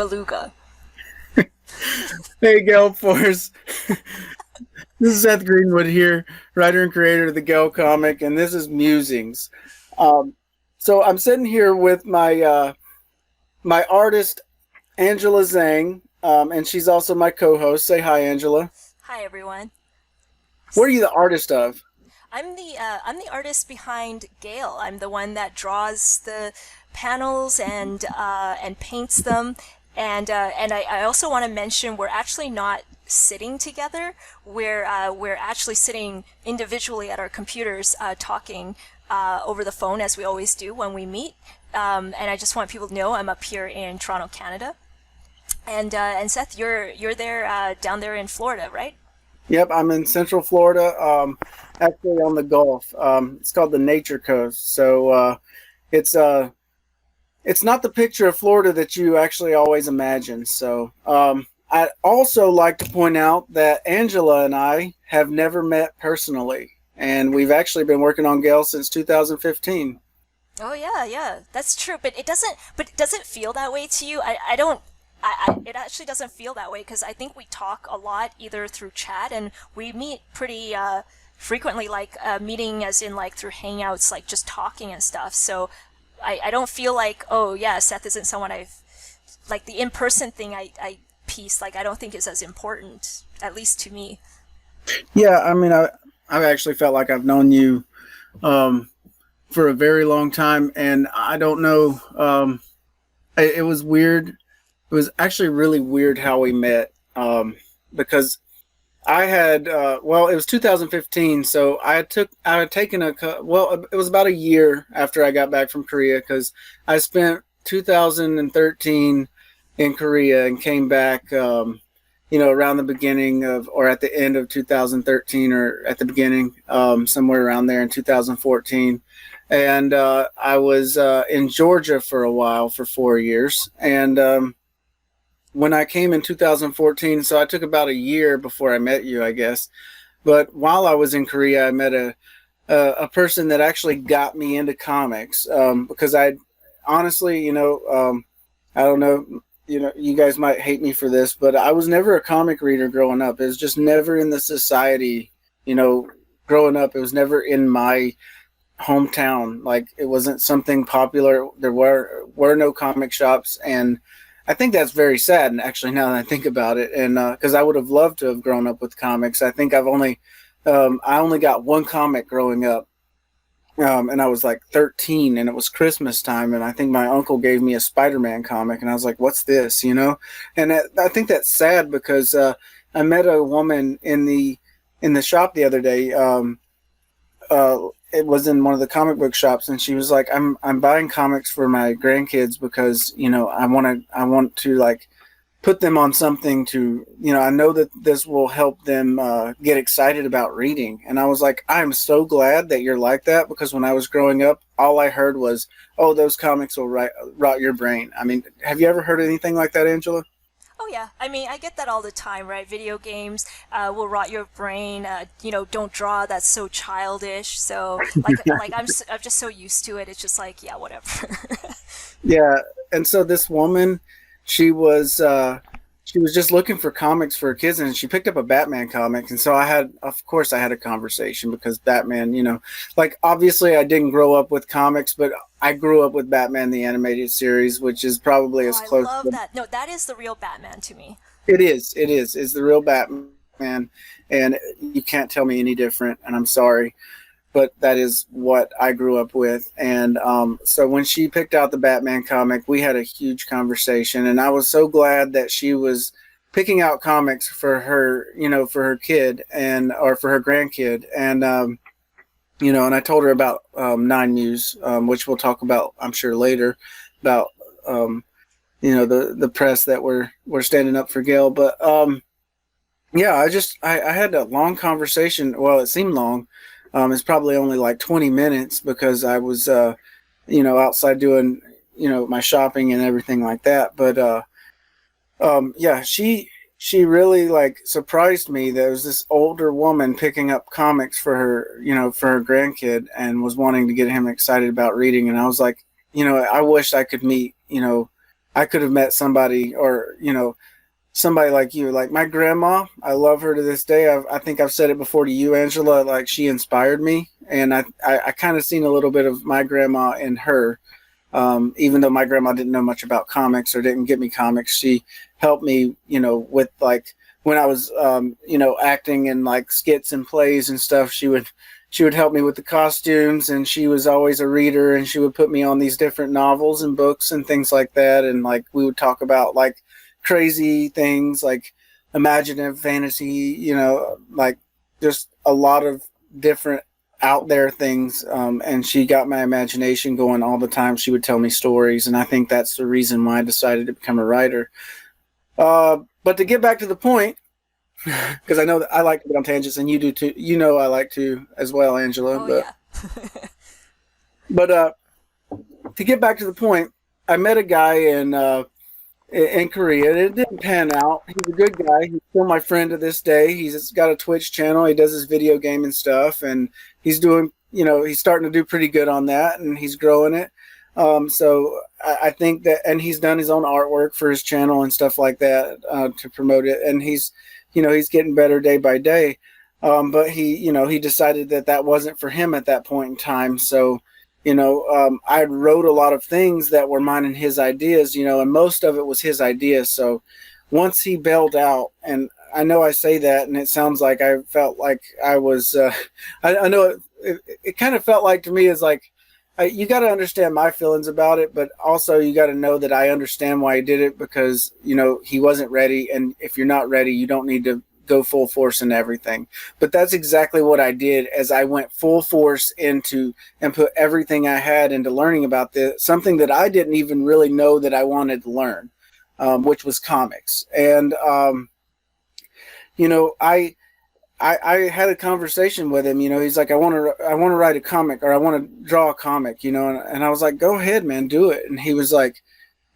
beluga. Hey, Gale Force. This is Seth Greenwood here, writer and creator of the Gale comic, and this is Musings. Um, so I'm sitting here with my artist, Angela Zhang, and she's also my co-host. Say hi, Angela. Hi, everyone. What are you the artist of? I'm the artist behind Gale. I'm the one that draws the panels and paints them. And I also want to mention we're actually not sitting together. We're actually sitting individually at our computers, talking over the phone as we always do when we meet. And I just want people to know I'm up here in Toronto, Canada. And Seth, you're there, down there in Florida, right? Yep, I'm in Central Florida, actually on the Gulf. It's called the Nature Coast. So it's it's not the picture of Florida that you actually always imagine. So I'd also like to point out that Angela and I have never met personally, and we've actually been working on Gale since 2015. Oh yeah, yeah, that's true. But it doesn't. But does it feel that way to you? I don't. It actually doesn't feel that way because I think we talk a lot either through chat and we meet pretty frequently, like meeting as in like through hangouts, like just talking and stuff. So I don't feel like, oh yeah, Seth isn't someone I've like the in person thing. I piece like I don't think is as important, at least to me. Yeah, I mean, I've actually felt like I've known you for a very long time, and I don't know. It was weird. It was actually really weird how we met, because I had well, it was 2015, so I had taken well, it was about a year after I got back from Korea because I spent 2013 in Korea and came back, around the beginning of or at the end of 2013 or at the beginning, somewhere around there in 2014. And I was in Georgia for a while for 4 years, and when I came in 2014, so I took about a year before I met you, I guess. But while I was in Korea, I met a person that actually got me into comics, because I honestly, I don't know, you guys might hate me for this, but I was never a comic reader growing up. It was just never in the society, growing up. It was never in my hometown. Like it wasn't something popular. There were no comic shops, and I think that's very sad. And actually, now that I think about it, and because I would have loved to have grown up with comics, I think I only got one comic growing up, and I was like 13, and it was Christmas time, and I think my uncle gave me a Spider-Man comic, and I was like, "What's this?" And I think that's sad because I met a woman in the shop the other day. It was in one of the comic book shops, and she was like, I'm buying comics for my grandkids because I want to like put them on something to, I know that this will help them get excited about reading." And I was like, I'm so glad that you're like that, because when I was growing up, all I heard was, "Oh, those comics will rot your brain." I mean, have you ever heard anything like that, Angela? Oh yeah, I mean I get that all the time, right? Video games will rot your brain. Don't draw. That's so childish. So I'm just so used to it. It's just like yeah, whatever. Yeah, and so this woman, she was she was just looking for comics for her kids, and she picked up a Batman comic. And so of course, I had a conversation because Batman, like obviously I didn't grow up with comics, but I grew up with Batman the animated series, which is probably Oh, as I close love to that. No, that is the real Batman to me. it's the real Batman, and you can't tell me any different. And I'm sorry, but that is what I grew up with. And so when she picked out the Batman comic, we had a huge conversation, and I was so glad that she was picking out comics for her, for her kid or for her grandkid. And and I told her about Nine Muse, which we'll talk about, I'm sure, later, about the press that we're standing up for Gale. But yeah, I had a long conversation. Well, it seemed long. It's probably only like 20 minutes because I was, outside doing, my shopping and everything like that. But yeah, she really like surprised me. There was this older woman picking up comics for her, for her grandkid, and was wanting to get him excited about reading. And I was like, I wish I could meet, I could have met somebody, or somebody like you. Like my grandma, I love her to this day. I think I've said it before to you, Angela. Like she inspired me, and I kind of seen a little bit of my grandma in her. Even though my grandma didn't know much about comics or didn't get me comics, she helped me, with like when I was, acting in like skits and plays and stuff. She would help me with the costumes, and she was always a reader, and she would put me on these different novels and books and things like that. And like we would talk about like crazy things, like imaginative fantasy, like just a lot of different out there things. And she got my imagination going all the time. She would tell me stories, and I think that's the reason why I decided to become a writer. But to get back to the point, because I know that I like to get on tangents, and you do too. I like to as well, Angela. Oh, but yeah. but to get back to the point, I met a guy in Korea. It didn't pan out. He's a good guy. He's still my friend to this day. He's got a Twitch channel. He does his video game and stuff, and he's doing, he's starting to do pretty good on that, and he's growing it. So I think that, and he's done his own artwork for his channel and stuff like that to promote it, and he's getting better day by day. But he decided that wasn't for him at that point in time. So I wrote a lot of things that were mine and his ideas, and most of it was his ideas. So once he bailed out, and I know I say that, and it sounds like I felt like I was, I know it kind of felt like to me is like, you got to understand my feelings about it, but also you got to know that I understand why he did it, because, he wasn't ready. And if you're not ready, you don't need to go full force into everything. But that's exactly what I did, as I went full force into and put everything I had into learning about this, something that I didn't even really know that I wanted to learn, which was comics. And, I had a conversation with him. He's like, I want to write a comic, or I want to draw a comic, and I was like, go ahead, man, do it. And he was like,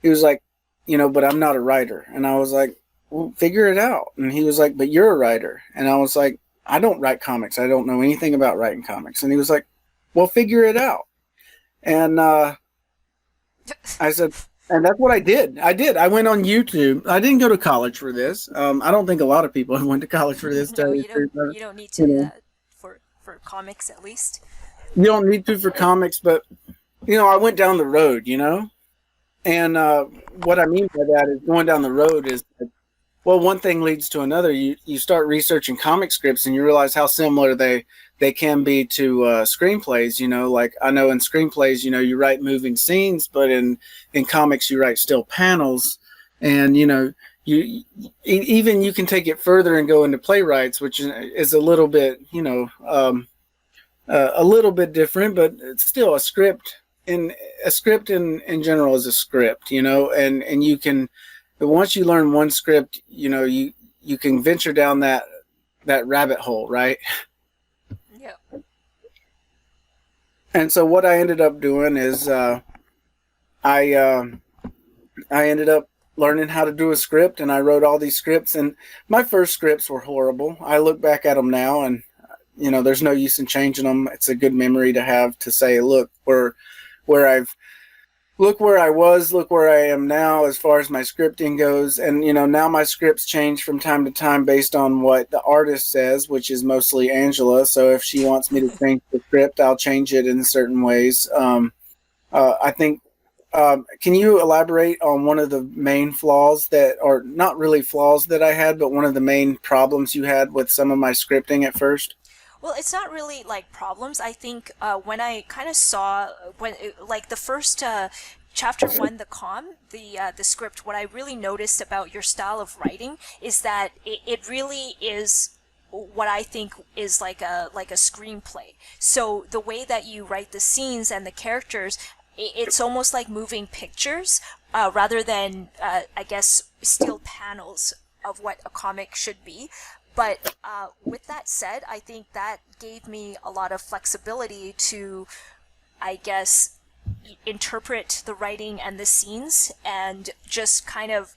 but I'm not a writer. And I was like, well, figure it out. And he was like, but you're a writer. And I was like, I don't write comics. I don't know anything about writing comics. And he was like, well, figure it out. And I said, and that's what I did. I went on YouTube. I didn't go to college for this. I don't think a lot of people have went to college for this. No, you don't need to for comics, at least. You don't need to for comics, but I went down the road, and what I mean by that is going down the road is, well, one thing leads to another. You start researching comic scripts, and you realize how similar they can be to screenplays. Like I know in screenplays, you write moving scenes, but in comics you write still panels, and you even you can take it further and go into playwrights, which is a little bit a little bit different, but it's still a script. In a script in general is a script, and you can. But once you learn one script, you can venture down that rabbit hole, right? Yeah. And so what I ended up doing is I ended up learning how to do a script, and I wrote all these scripts. And my first scripts were horrible. I look back at them now, and there's no use in changing them. It's a good memory to have, to say, look where I was, look where I am now as far as my scripting goes. And, now my scripts change from time to time based on what the artist says, which is mostly Angela. So if she wants me to change the script, I'll change it in certain ways. I think, can you elaborate on one of the main flaws or not really flaws that I had, but one of the main problems you had with some of my scripting at first? Well, it's not really like problems. I think when I kind of saw like the first chapter one, the script, what I really noticed about your style of writing is that it really is what I think is like a screenplay. So the way that you write the scenes and the characters, it's almost like moving pictures rather than I guess still panels of what a comic should be. But with that said, I think that gave me a lot of flexibility to, I guess, interpret the writing and the scenes, and just kind of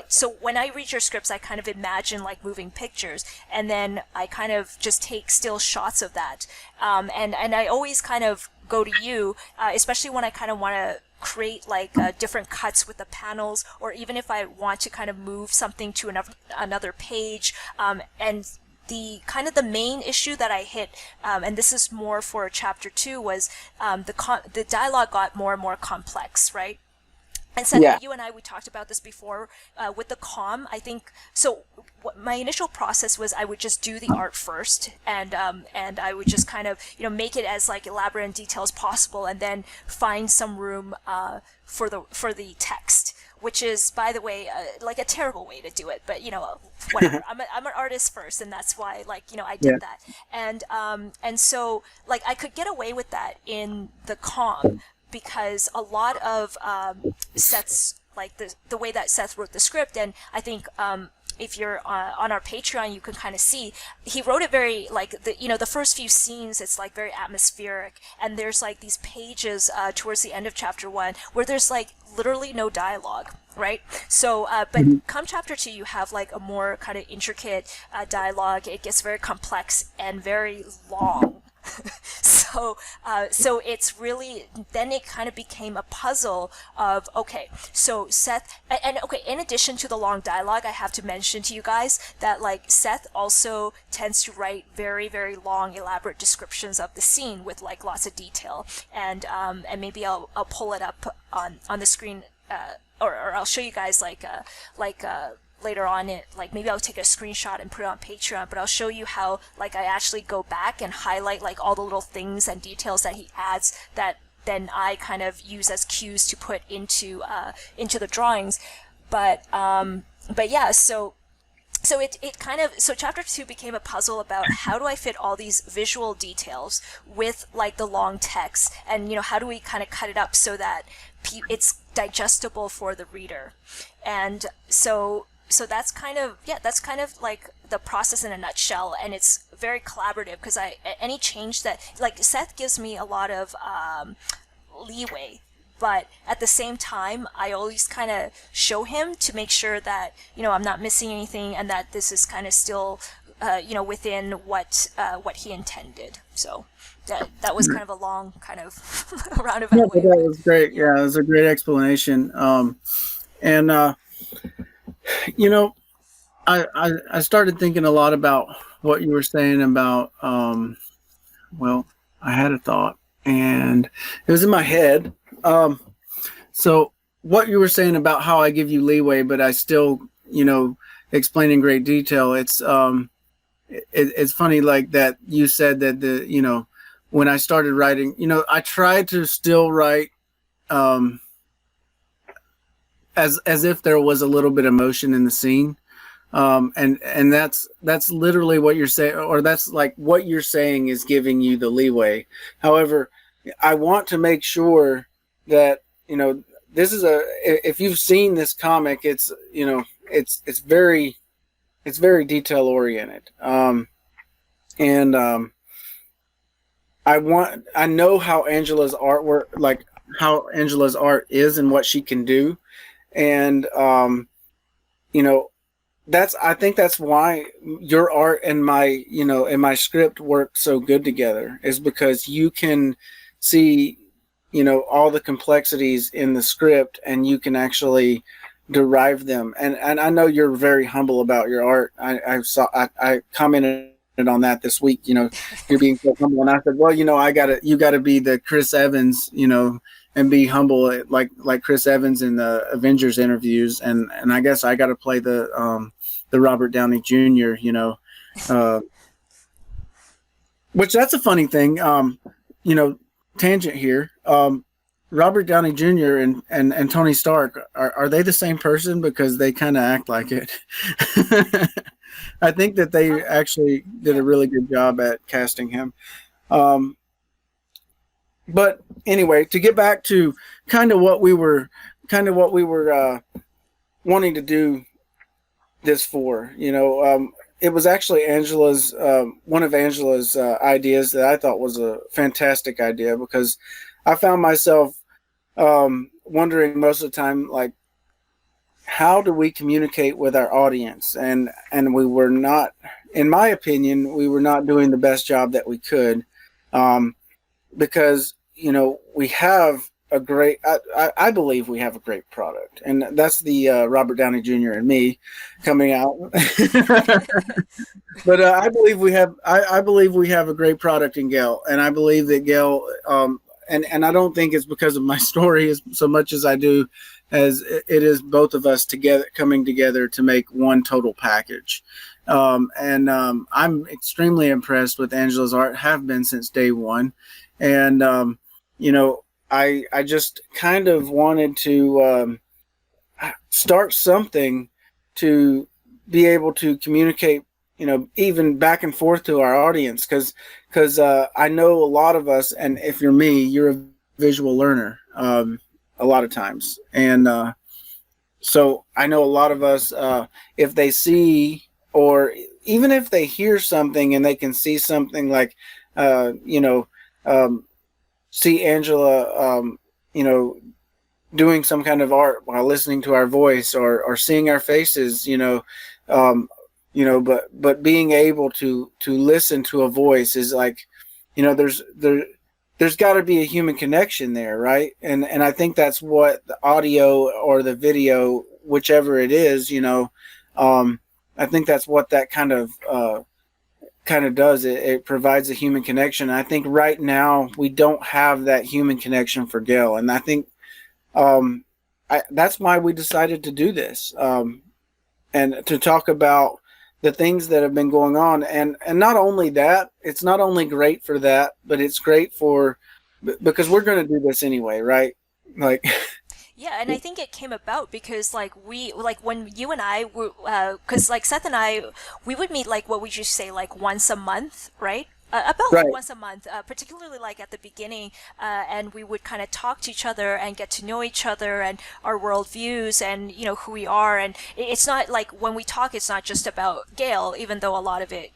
so when I read your scripts, I kind of imagine like moving pictures, and then I kind of just take still shots of that. And I always kind of go to you, especially when I kind of want to create like different cuts with the panels, or even if I want to kind of move something to another page, and the main issue that I hit, and this is more for chapter 2, was the dialogue got more and more complex, right? And Seth, Yeah. you and we talked about this before with the I think so. What my initial process was, I would just do the art first, and I would just kind of make it as like elaborate and detailed as possible, and then find some room for the text, which is, by the way, like a terrible way to do it. But whatever. I'm an artist first, and that's why I did that. And so like I could get away with that in the because a lot of Seth's, like the way that Seth wrote the script, and I think if you're on our Patreon, you can kind of see he wrote it very like the first few scenes, it's like very atmospheric, and there's like these pages towards the end of chapter 1 where there's like literally no dialogue, right? So but come chapter 2, you have like a more kind of intricate dialogue. It gets very complex and very long. So it's really, then it kind of became a puzzle of, okay, so Seth, and okay, in addition to the long dialogue, I have to mention to you guys that like Seth also tends to write very, very long, elaborate descriptions of the scene with like lots of detail, and maybe I'll pull it up on the screen, or I'll show you guys later on, like maybe I'll take a screenshot and put it on Patreon, but I'll show you how like I actually go back and highlight like all the little things and details that he adds that then I kind of use as cues to put into the drawings. But yeah, so it kind of, so chapter 2 became a puzzle about how do I fit all these visual details with like the long text, and how do we kind of cut it up so that it's digestible for the reader. And so that's kind of like the process in a nutshell, and it's very collaborative because any change that, like, Seth gives me a lot of leeway, but at the same time I always kind of show him to make sure that I'm not missing anything, and that this is kind of still within what he intended. So that was kind of a long kind of roundabout way. That was great. Yeah, it was a great explanation. I started thinking a lot about what you were saying about, well, I had a thought and it was in my head. So what you were saying about how I give you leeway, but I still, explain in great detail. It's funny like that you said that when I started writing, I tried to still write, as if there was a little bit of motion in the scene. And that's literally what you're saying, or that's like what you're saying is giving you the leeway. However, I want to make sure that, this is if you've seen this comic, it's very detail oriented. I know how Angela's artwork, like how Angela's art is and what she can do. And, I think that's why your art and my script work so good together, is because you can see, all the complexities in the script and you can actually derive them. And I know you're very humble about your art. I commented on that this week, you're being so humble. And I said, well, you gotta be the Chris Evans, and be humble like Chris Evans in the Avengers interviews. And I guess I got to play the Robert Downey Jr., which that's a funny thing. Tangent here. Robert Downey Jr. and Tony Stark, are they the same person? Because they kind of act like it. I think that they actually did a really good job at casting him. But anyway, to get back to kind of what we were wanting to do this for, it was actually Angela's, one of Angela's ideas that I thought was a fantastic idea, because I found myself wondering most of the time, like, how do we communicate with our audience? And we were not, in my opinion, we were not doing the best job that we could, because, we have a great. I believe we have a great product, and that's the Robert Downey Jr. and me coming out. But I believe we have. I believe we have a great product in Gale, and I believe that Gale. And I don't think it's because of my story as so much as I do as it is both of us together coming together to make one total package. I'm extremely impressed with Angela's art, have been since day one. And, I just kind of wanted to start something to be able to communicate, even back and forth to our audience. Because I know a lot of us, and if you're me, you're a visual learner a lot of times. And so I know a lot of us, if they see, or even if they hear something and they can see something like, see Angela, doing some kind of art while listening to our voice or seeing our faces, but being able to listen to a voice is like, there's got to be a human connection there, right? And I think that's what the audio or the video, whichever it is, I think that's what that kind of does. It provides a human connection. I think right now we don't have that human connection for Gale, and I think that's why we decided to do this, and to talk about the things that have been going on. And not only that, it's not only great for that, but it's great because we're going to do this anyway, right? Like, yeah, and I think it came about because when you and I were, because Seth and I, we would meet what would you say, once a month, right? About right. Once a month, particularly at the beginning, and we would kind of talk to each other and get to know each other and our worldviews and who we are. And it's not when we talk, it's not just about Gale, even though a lot of it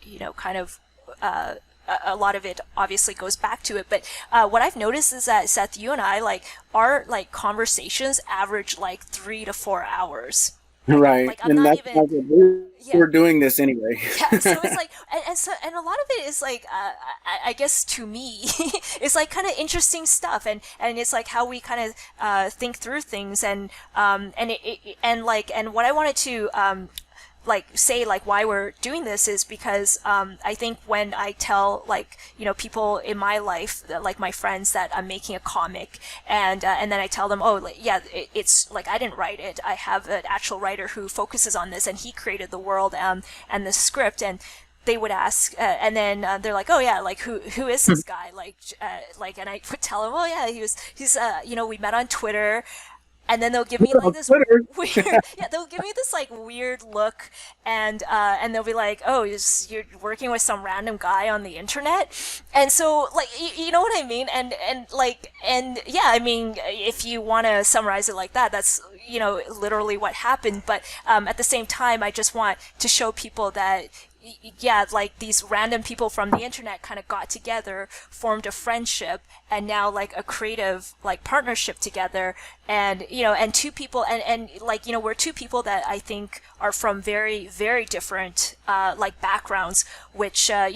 a lot of it obviously goes back to it. But what I've noticed is that, Seth, you and I, our conversations average 3 to 4 hours. Right. And that's why we're doing this anyway. Yeah, so it's and a lot of it is I guess to me it's kind of interesting stuff, and it's how we kind of think through things, and what I wanted to say why we're doing this is because I think when I tell people in my life, my friends, that I'm making a comic, and then I tell them, it's I didn't write it, I have an actual writer who focuses on this, and he created the world and the script. And they would ask, and then they're like, oh yeah, who is this guy, and I would tell them, oh yeah, he's we met on Twitter. And then they'll give me this weird, they'll give me this weird look, and they'll be like, oh, you're working with some random guy on the internet. And so you know what I mean? And yeah, I mean, if you want to summarize it like that, that's literally what happened. But at the same time, I just want to show people that, yeah, these random people from the internet kind of got together, formed a friendship, and now a creative partnership together. And and two people, and we're two people that I think are from very, very different backgrounds, which I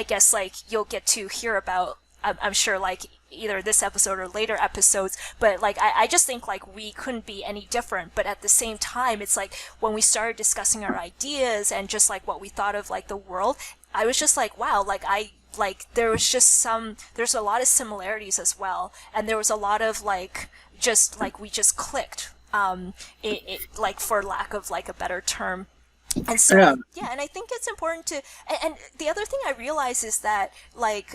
guess you'll get to hear about, I'm sure, either this episode or later episodes. But I just think we couldn't be any different. But at the same time, it's when we started discussing our ideas and just what we thought of the world, I was just wow, there was just there's a lot of similarities as well, and there was a lot of we just clicked, for lack of a better term. And so, yeah, and I think it's important to, and the other thing I realize is that,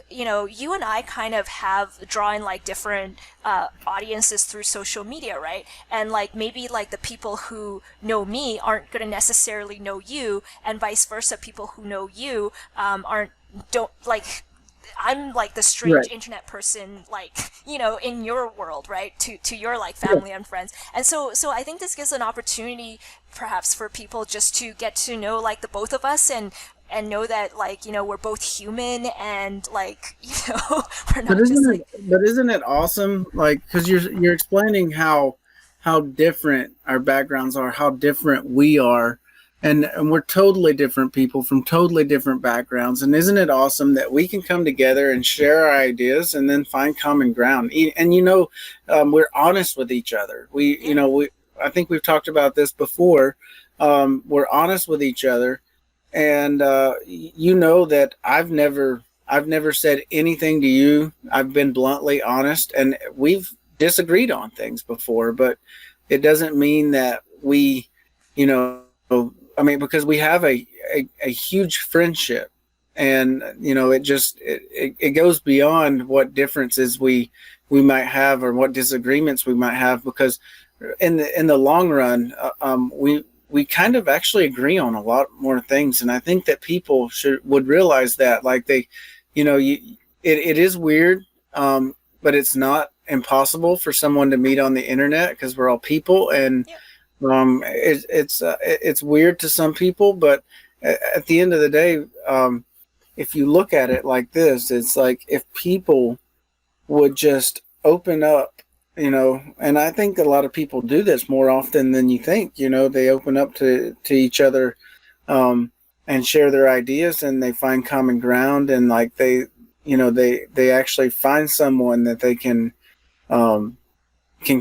you and I kind of have drawn, different audiences through social media, right? And, maybe, the people who know me aren't going to necessarily know you, and vice versa, people who know you I'm the strange internet person, in your world, right? To your family and friends. And so I think this gives an opportunity perhaps for people just to get to know the both of us, and know that we're both human, and we're not but isn't it awesome? Because you're explaining how different our backgrounds are, how different we are. and we're totally different people from totally different backgrounds. And isn't it awesome that we can come together and share our ideas and then find common ground? And we're honest with each other. I think we've talked about this before. We're honest with each other, and that I've never said anything to you. I've been bluntly honest, and we've disagreed on things before, but it doesn't mean that we, because we have a huge friendship, and it goes beyond what differences we might have or what disagreements we might have, because in the long run, we kind of actually agree on a lot more things. And I think that people would realize that, like, it is weird, but it's not impossible for someone to meet on the internet, because we're all people. And it's weird to some people, but at the end of the day, if you look at it like this, it's like, if people would just open up, and I think a lot of people do this more often than you think. They open up to each other, and share their ideas, and they find common ground, and like they actually find someone that they can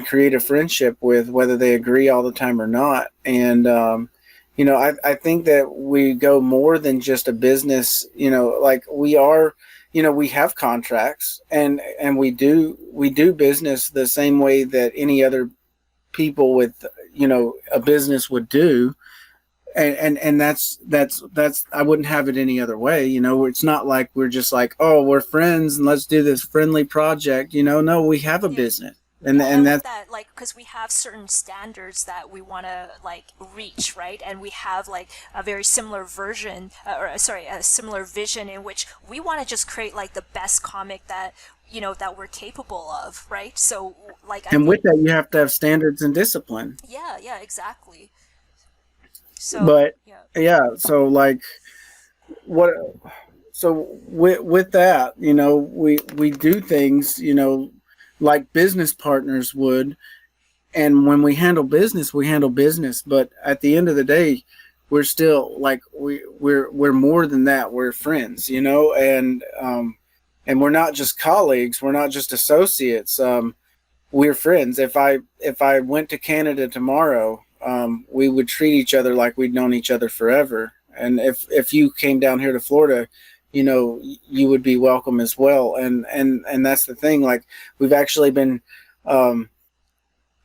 create a friendship with, whether they agree all the time or not. And I think that we go more than just a business. Like, we are, we have contracts, and we do business the same way that any other people with a business would do. And that's I wouldn't have it any other way. It's not like we're just like, oh, we're friends and let's do this friendly project. No, we have a business. And that's that, like, because we have certain standards that we want to, like, reach, right? And we have, like, a very similar version, a similar vision, in which we want to just create, like, the best comic that that we're capable of, right? So, like, with that, you have to have standards and discipline. Yeah, exactly. So, but so, like, what? So with that, we do things, like business partners would. And when we handle business, we handle business. But at the end of the day, we're still, like, we're more than that. We're friends, and we're not just colleagues. We're not just associates. We're friends. If I went to Canada tomorrow, we would treat each other like we'd known each other forever. And if you came down here to Florida, you would be welcome as well. And that's the thing. Like, we've actually been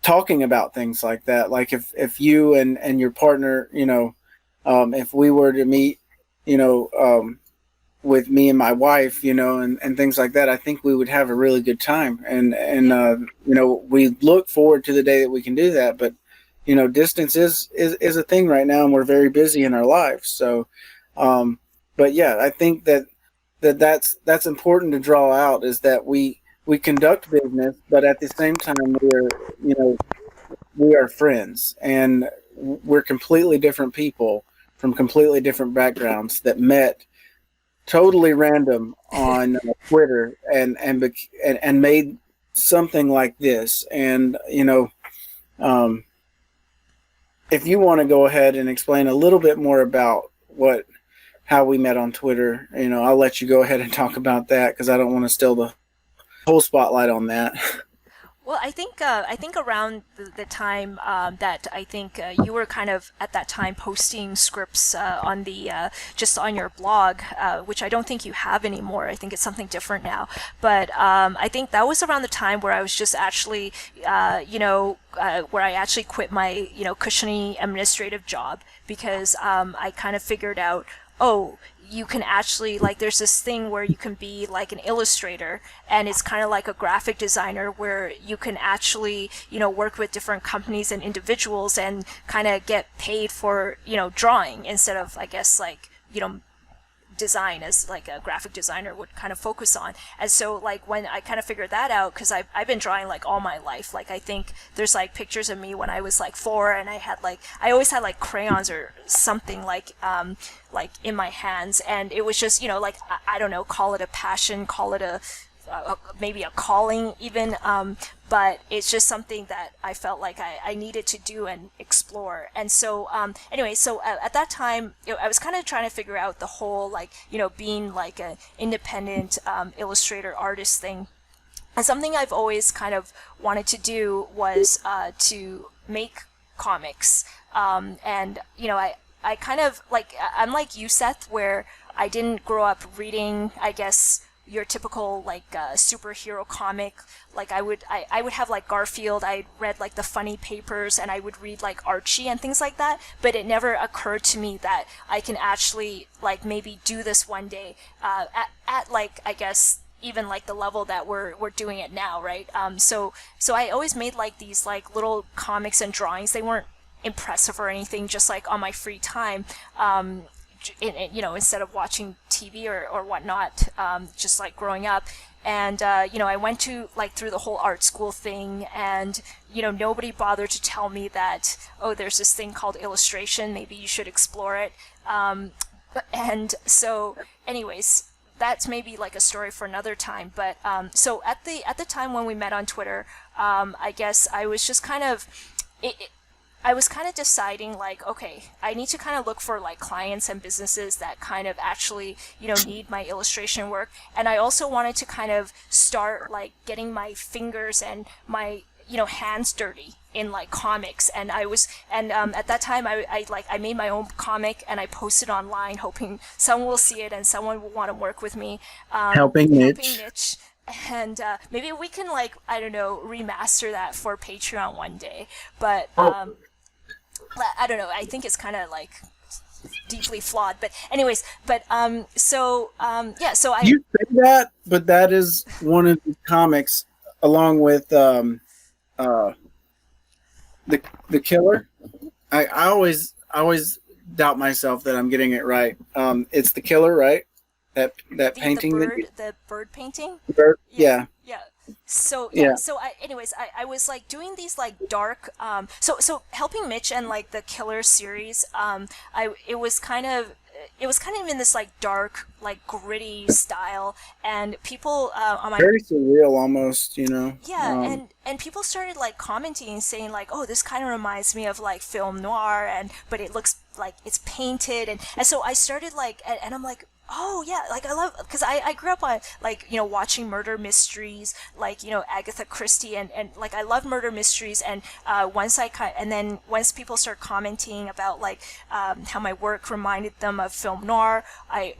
talking about things like that. Like, if you and your partner, if we were to meet, with me and my wife, and things like that, I think we would have a really good time. And we look forward to the day that we can do that. But distance is a thing right now, and we're very busy in our lives. So, but yeah, I think that's important to draw out, is that we conduct business, but at the same time, we are friends, and we're completely different people from completely different backgrounds that met totally random on Twitter and made something like this. And if you want to go ahead and explain a little bit more about how we met on Twitter, I'll let you go ahead and talk about that, because I don't want to steal the whole spotlight on that. Well, I think around the time that I think you were kind of at that time posting scripts on the just on your blog, which I don't think you have anymore. I think it's something different now. But I think that was around the time where I was just actually, where I actually quit my cushiony administrative job, because I kind of figured out, oh, you can actually, like, there's this thing where you can be like an illustrator, and it's kind of like a graphic designer, where you can actually, work with different companies and individuals and kind of get paid for, drawing, instead of, I guess, like, design, as like a graphic designer would kind of focus on. And so, like, when I kind of figured that out, because I've been drawing like all my life, like, I think there's like pictures of me when I was like 4, and I always had like crayons or something like in my hands, and it was just, like, I don't know, call it a passion, call it a maybe a calling even, but it's just something that I felt like I needed to do and explore. And so anyway, so at that time, I was kind of trying to figure out the whole like, being like an independent illustrator artist thing. And something I've always kind of wanted to do was to make comics. And, I kind of like, I'm like you, Seth, where I didn't grow up reading, I guess, your typical like superhero comic. Like I would have like Garfield. I read like the funny papers, and I would read like Archie and things like that. But it never occurred to me that I can actually like maybe do this one day at like, I guess, even like the level that we're doing it now, right? So I always made like these like little comics and drawings. They weren't impressive or anything, just like on my free time, instead of watching TV or whatnot, just like growing up. And I went to like through the whole art school thing, and nobody bothered to tell me that, oh, there's this thing called illustration, maybe you should explore it. And so anyways, that's maybe like a story for another time. But so at the time when we met on Twitter, I guess I was just kind of I was kind of deciding like, okay, I need to kind of look for like clients and businesses that kind of actually, need my illustration work. And I also wanted to kind of start like getting my fingers and my, hands dirty in like comics. And at that time I made my own comic, and I posted online hoping someone will see it and someone will want to work with me. Helping Mitch. And maybe we can like, I don't know, remaster that for Patreon one day. But I don't know. I think it's kind of like deeply flawed. But anyways, so I. You say that, but that is one of the comics, along with the Killer. I always doubt myself that I'm getting it right. It's the Killer, right? That painting. The bird painting. Bird, yeah. So I was like doing these like dark so Helping Mitch and like the Killer series, it was kind of in this like dark, like gritty style, and people on my very surreal almost, and people started like commenting and saying like, oh, this kind of reminds me of like film noir, but it looks like it's painted, and so I started like, and I'm like, oh yeah, like I love, because I grew up on like watching murder mysteries, like Agatha Christie, and like I love murder mysteries, and once people start commenting about like how my work reminded them of film noir, I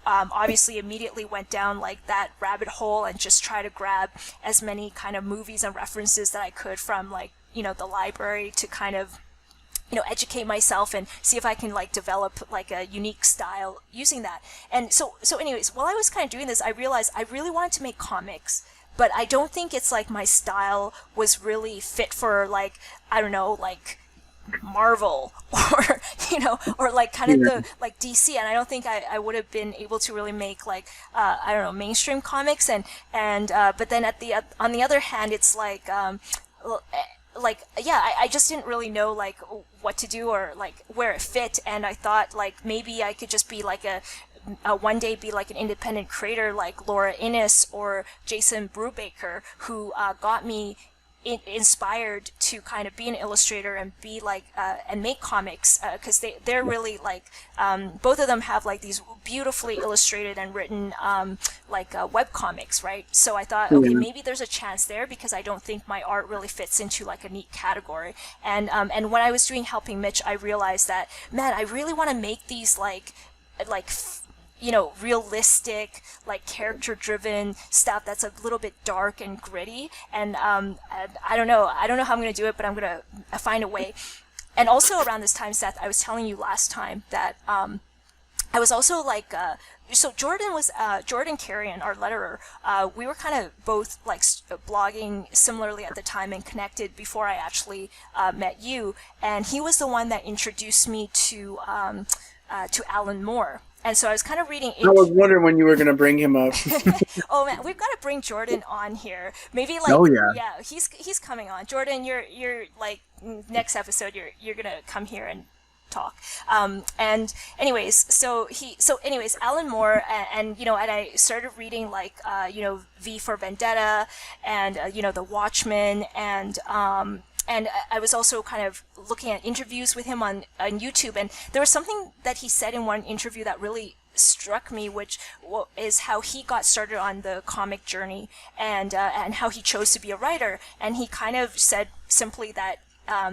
obviously immediately went down like that rabbit hole and just try to grab as many kind of movies and references that I could from like the library to kind of educate myself and see if I can like develop like a unique style using that. And so anyways, while I was kind of doing this, I realized I really wanted to make comics, but I don't think it's like my style was really fit for like, I don't know, like Marvel or or like kind of the like DC, and I don't think I would have been able to really make like I don't know, mainstream comics, and but then on the other hand, it's like I just didn't really know like what to do or like where it fit, and I thought like maybe I could just be like a one day be like an independent creator like Laura Innes or Jason Brubaker, who got me inspired to kind of be an illustrator and be like and make comics, because they're really like both of them have like these beautifully illustrated and written web comics, right? So I thought, okay, maybe there's a chance there, because I don't think my art really fits into like a neat category. And when I was doing Helping Mitch, I realized that, man, I really want to make these like realistic, like character-driven stuff that's a little bit dark and gritty. And I don't know how I'm going to do it, but I'm going to find a way. And also around this time, Seth, I was telling you last time that I was also like, so Jordan Carrion, our letterer, we were kind of both like blogging similarly at the time and connected before I actually met you. And he was the one that introduced me to Alan Moore. And so I was kind of reading. I was wondering when you were going to bring him up. Oh man, we've got to bring Jordan on here. Maybe like, yeah, he's coming on. Jordan, you're like next episode, you're gonna come here and talk. And anyways, so Alan Moore, and I started reading like V for Vendetta, and The Watchmen, and I was also kind of looking at interviews with him on YouTube, and there was something that he said in one interview that really struck me, which is how he got started on the comic journey, and how he chose to be a writer. And he kind of said simply that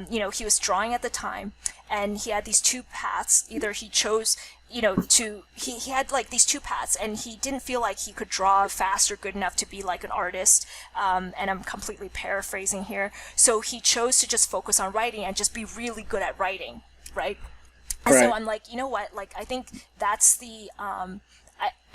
he was drawing at the time, and he had these two paths. Either he chose he had like these two paths, and he didn't feel like he could draw fast or good enough to be like an artist, and I'm completely paraphrasing here. So he chose to just focus on writing and just be really good at writing, right? And so I'm like, you know what, like, I think that's the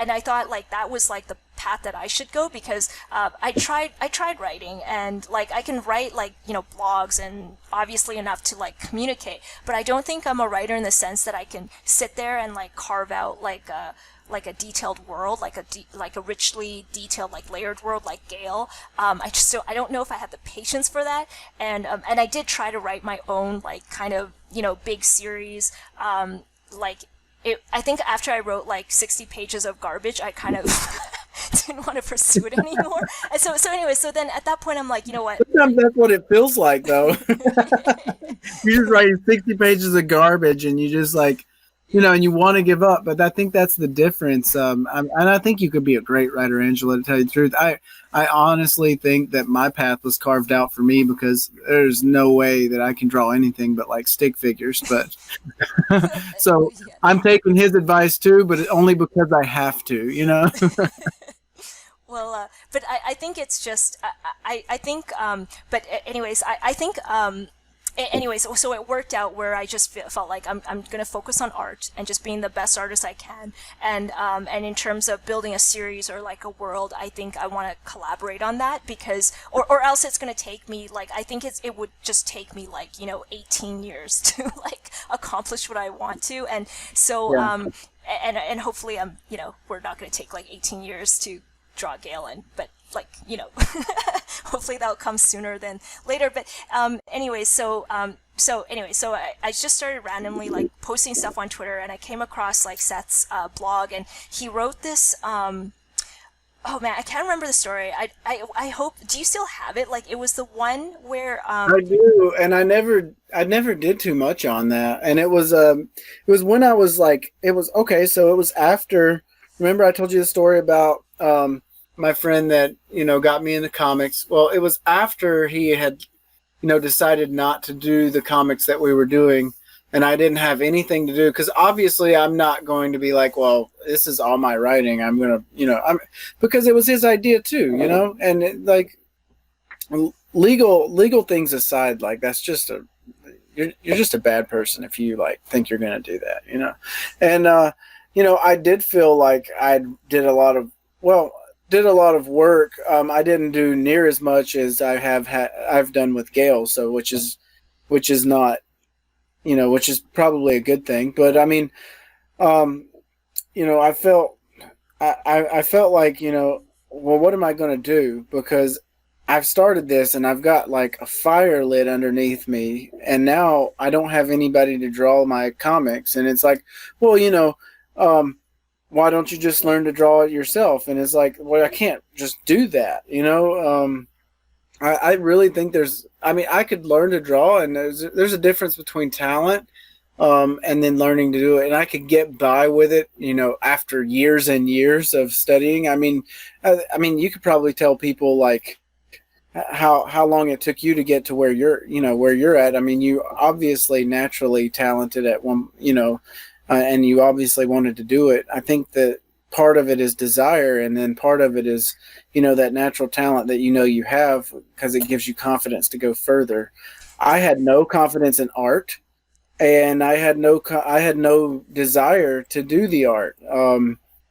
I thought like that was like the path that I should go, because I tried writing, and like I can write like blogs, and obviously enough to like communicate, but I don't think I'm a writer in the sense that I can sit there and like carve out like a detailed world, like a richly detailed, like layered world, like Gale. I don't know if I have the patience for that, and I did try to write my own like kind of big series, I think after I wrote like 60 pages of garbage, I kind of didn't want to pursue it anymore. And so then at that point, I'm like, you know what? Sometimes that's what it feels like, though. You're just writing 60 pages of garbage, and you just like, and you want to give up. But I think that's the difference. And I think you could be a great writer, Angela, to tell you the truth. I honestly think that my path was carved out for me, because there's no way that I can draw anything but like stick figures. But so I'm taking his advice too, but only because I have to, Well, but I think it's just, I think, but anyways, I think, anyways, so it worked out where I just felt like I'm going to focus on art and just being the best artist I can. And in terms of building a series or like a world, I think I want to collaborate on that, because, or else it's going to take me, like, I think it would just take me like, 18 years to like accomplish what I want to. And so, and hopefully we're not going to take like 18 years to draw Gale in, but like, hopefully that'll come sooner than later. But so I just started randomly like posting stuff on Twitter, and I came across like Seth's blog, and he wrote this oh man, I can't remember the story. I hope, do you still have it? Like, it was the one where I do, and I never did too much on that. And it was when I was like, it was okay, so it was after, remember I told you the story about my friend that, got me into comics. Well, it was after he had, decided not to do the comics that we were doing, and I didn't have anything to do, because obviously I'm not going to be like, well, this is all my writing. I'm going to, because it was his idea too, and it, like legal things aside, like that's just you're just a bad person if you like think you're going to do that, and, I did feel like I did a lot of work. I didn't do near as much as I've done with Gale. So, which is not, which is probably a good thing. But I mean, I felt like, well, what am I going to do? Because I've started this and I've got like a fire lit underneath me, and now I don't have anybody to draw my comics. And it's like, well, why don't you just learn to draw it yourself? And it's like, well, I can't just do that, I really think I could learn to draw, and there's a difference between talent and then learning to do it. And I could get by with it, after years and years of studying. I mean, you could probably tell people like how long it took you to get to where you're at. I mean, you obviously naturally talented at one, and you obviously wanted to do it. I think that part of it is desire, and then part of it is, that natural talent that you have, because it gives you confidence to go further. I had no confidence in art, and I had no desire to do the art,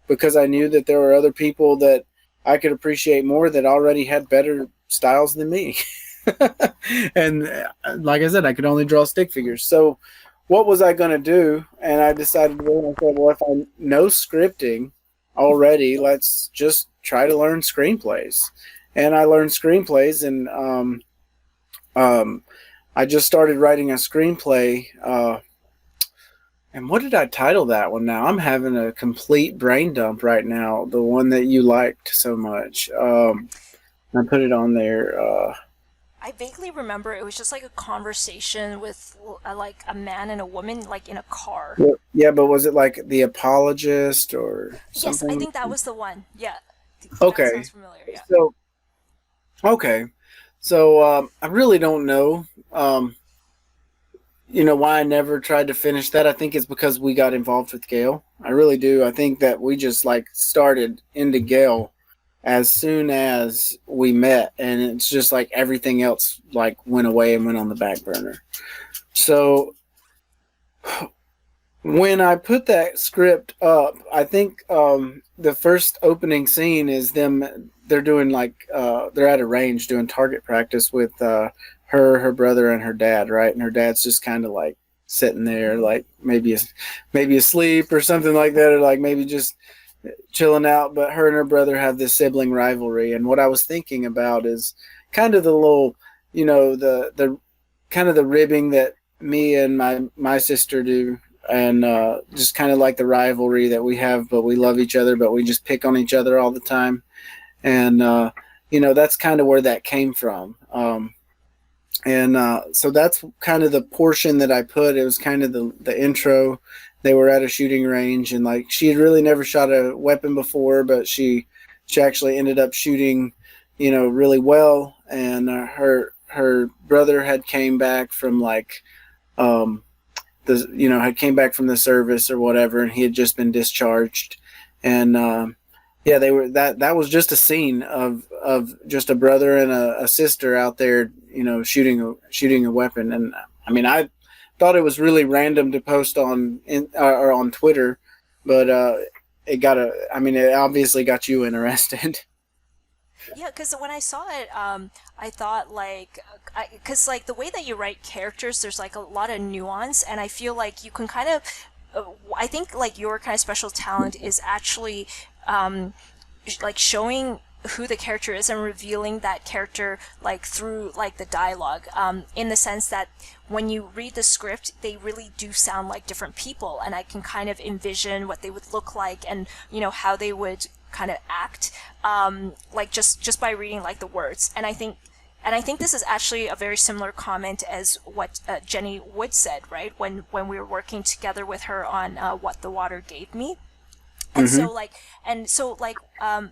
because I knew that there were other people that I could appreciate more that already had better styles than me. And like I said, I could only draw stick figures. So what was I going to do? And I decided, well, if I know scripting already, let's just try to learn screenplays. And I learned screenplays, and I just started writing a screenplay And what did I title that one now? I'm having a complete brain dump right now. The one that you liked so much. I put it on there. I vaguely remember it was just like a conversation with like a man and a woman like in a car. Yeah, but was it like The Apologist or Yes, I something? think that was the one. Yeah, that Okay. sounds familiar. Yeah. So, okay. So, I really don't know. Why I never tried to finish that. I think it's because we got involved with Gale. I really do. I think that we just like started into Gale as soon as we met, and it's just like everything else like went away and went on the back burner. So when I put that script up, I think the first opening scene is them. They're doing like they're at a range doing target practice with her brother, and her dad, right? And her dad's just kind of like sitting there, like maybe asleep or something like that, or like maybe just chilling out. But her and her brother have this sibling rivalry, and what I was thinking about is kind of the little, the kind of the ribbing that me and my sister do, and just kind of like the rivalry that we have, but we love each other, but we just pick on each other all the time. And that's kind of where that came from. And so that's kind of the portion that I put. It was kind of the intro. They were at a shooting range, and like she had really never shot a weapon before, but she actually ended up shooting, really well. And her brother had came back from like had came back from the service or whatever, and he had just been discharged. And yeah, they were that was just a scene of just a brother and a sister out there, shooting a weapon. And I mean, I thought it was really random to post on or on Twitter, but it obviously got you interested. Yeah, because when I saw it, I thought like, because like the way that you write characters, there's like a lot of nuance, and I feel like you can kind of, I think like your kind of special talent is actually, like showing who the character is and revealing that character like through like the dialogue, in the sense that when you read the script they really do sound like different people, and I can kind of envision what they would look like, and how they would kind of act, like just by reading like the words. And I think this is actually a very similar comment as what Jenny Wood said, right, when we were working together with her on What the Water Gave Me. And Mm-hmm.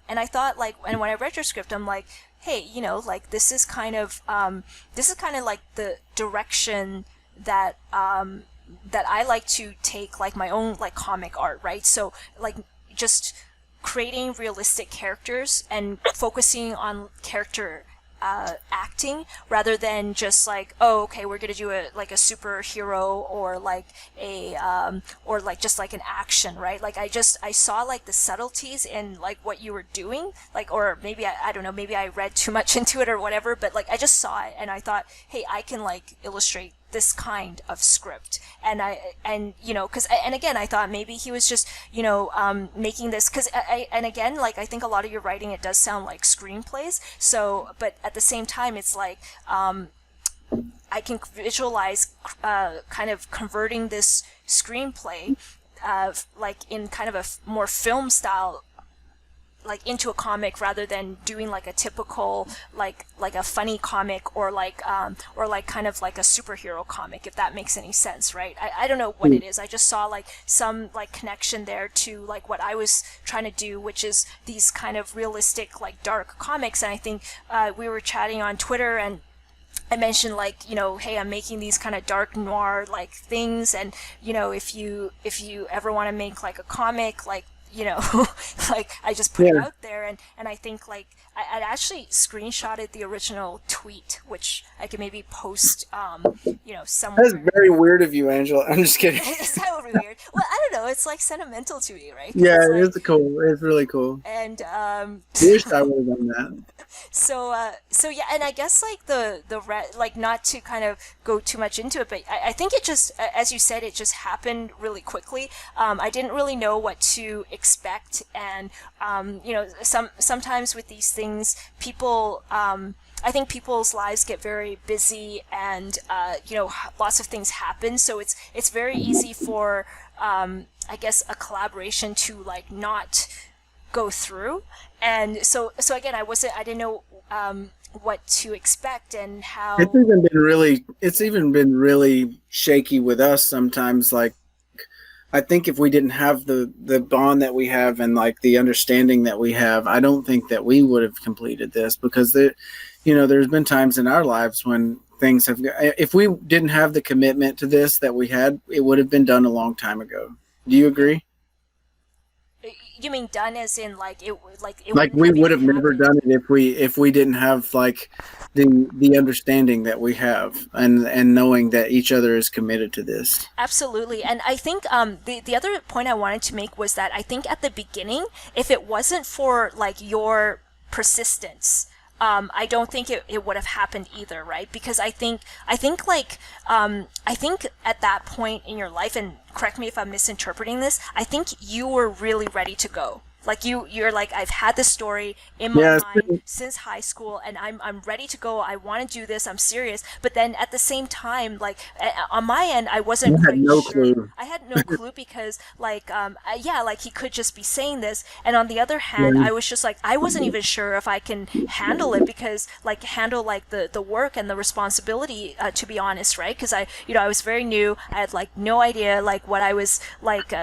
and I thought like, and when I read your script, I'm like, hey, like this is kind of like the direction that that I like to take like my own like comic art, right? So like just creating realistic characters and focusing on character acting, rather than just like, oh, okay, we're gonna do a superhero, or like a or like just like an action, right? Like I saw like the subtleties in like what you were doing, like, or maybe I don't know, maybe I read too much into it or whatever, but like I just saw it and I thought, hey, I can like illustrate this kind of script. Because and again, I thought maybe he was just making this because and again, like I think a lot of your writing, it does sound like screenplays. So, but at the same time, it's like I can visualize kind of converting this screenplay, like in kind of a more film style, like into a comic, rather than doing like a typical like a funny comic, or like kind of like a superhero comic, if that makes any sense, right? I don't know what it is. I just saw like some like connection there to like what I was trying to do, which is these kind of realistic like dark comics. And I think we were chatting on Twitter, and I mentioned like, hey, I'm making these kind of dark noir like things, and if you ever want to make like a comic, like like I just put it out there, and I think like I actually screenshotted the original tweet, which I could maybe post somewhere. That's very weird of you, Angela. I'm just kidding. Is that would be weird? Well, I don't know. It's like sentimental to me, right? Yeah, It's it like, is cool. It's really cool. and Wish I would have done that. so yeah, and I guess like like, not to kind of go too much into it, but I think it just, as you said, it just happened really quickly. I didn't really know what to expect, and sometimes with these things, people I think people's lives get very busy, and lots of things happen. So it's very easy for I guess a collaboration to like not go through. And so again, I didn't know what to expect and how. It's even been really shaky with us sometimes. Like, I think if we didn't have the bond that we have and like the understanding that we have, I don't think that we would have completed this, because there's been times in our lives when things have, if we didn't have the commitment to this that we had, it would have been done a long time ago. Do you agree? You mean done as in like it we would have never done it if we didn't have like the understanding that we have, and knowing that each other is committed to this. Absolutely. And I think the other point I wanted to make was that I think at the beginning, if it wasn't for like your persistence, I don't think it would have happened either, right? Because I think at that point in your life, and correct me if I'm misinterpreting this, I think you were really ready to go. Like you're like, I've had this story in my mind since high school, and I'm ready to go. I want to do this. I'm serious. But then at the same time, like on my end, I wasn't quite sure. I had no clue because like like he could just be saying this, and on the other hand, I was just like, I wasn't even sure if I can handle it, because like handle like the work and the responsibility, to be honest, right? Because I was very new. I had like no idea like what I was like.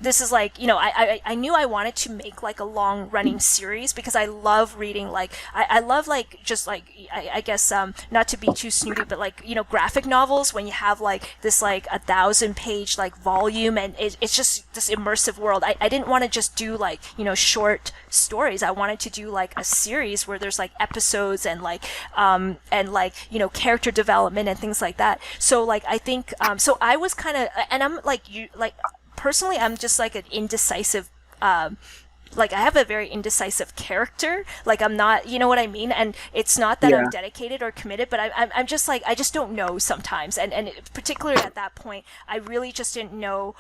This is like I knew I wanted to make like a long running series, because I love reading, like I love like just like I guess not to be too snooty, but like graphic novels, when you have like this like 1,000-page like volume, and it's just this immersive world. I didn't want to just do like short stories. I wanted to do like a series where there's like episodes and character development and things like that. So like I think so I was kind of, and I'm like personally I'm just like an indecisive like I have a very indecisive character. Like I'm not, you know what I mean? And it's not that I'm dedicated or committed, but I'm just like, I just don't know sometimes. And particularly at that point, I really just didn't know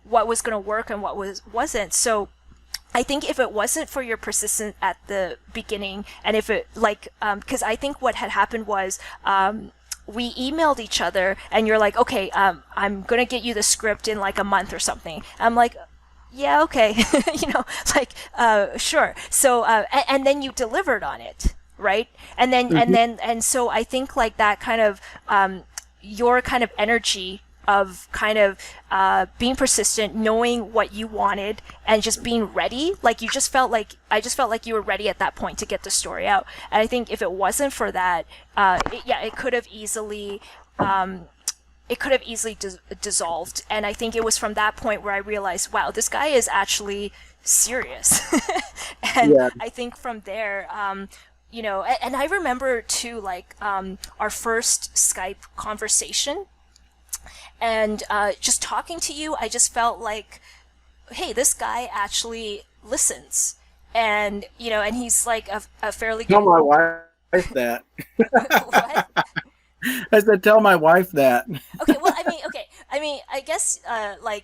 what was going to work and what wasn't. So I think if it wasn't for your persistence at the beginning, and if it like, because I think what had happened was, we emailed each other, and you're like, okay, I'm going to get you the script in like a month or something. I'm like, yeah, okay, sure. So, and then you delivered on it, right? And then, and so I think like that kind of, your kind of energy of kind of, being persistent, knowing what you wanted, and just being ready. Like I just felt like you were ready at that point to get the story out. And I think if it wasn't for that, it could have easily, dissolved. And I think it was from that point where I realized, wow, this guy is actually serious. And I think from there, and I remember too, like, our first Skype conversation, and just talking to you, I just felt like, hey, this guy actually listens. And, and he's like a fairly good... Tell my wife that. What? I said, tell my wife that. Okay, well, I guess,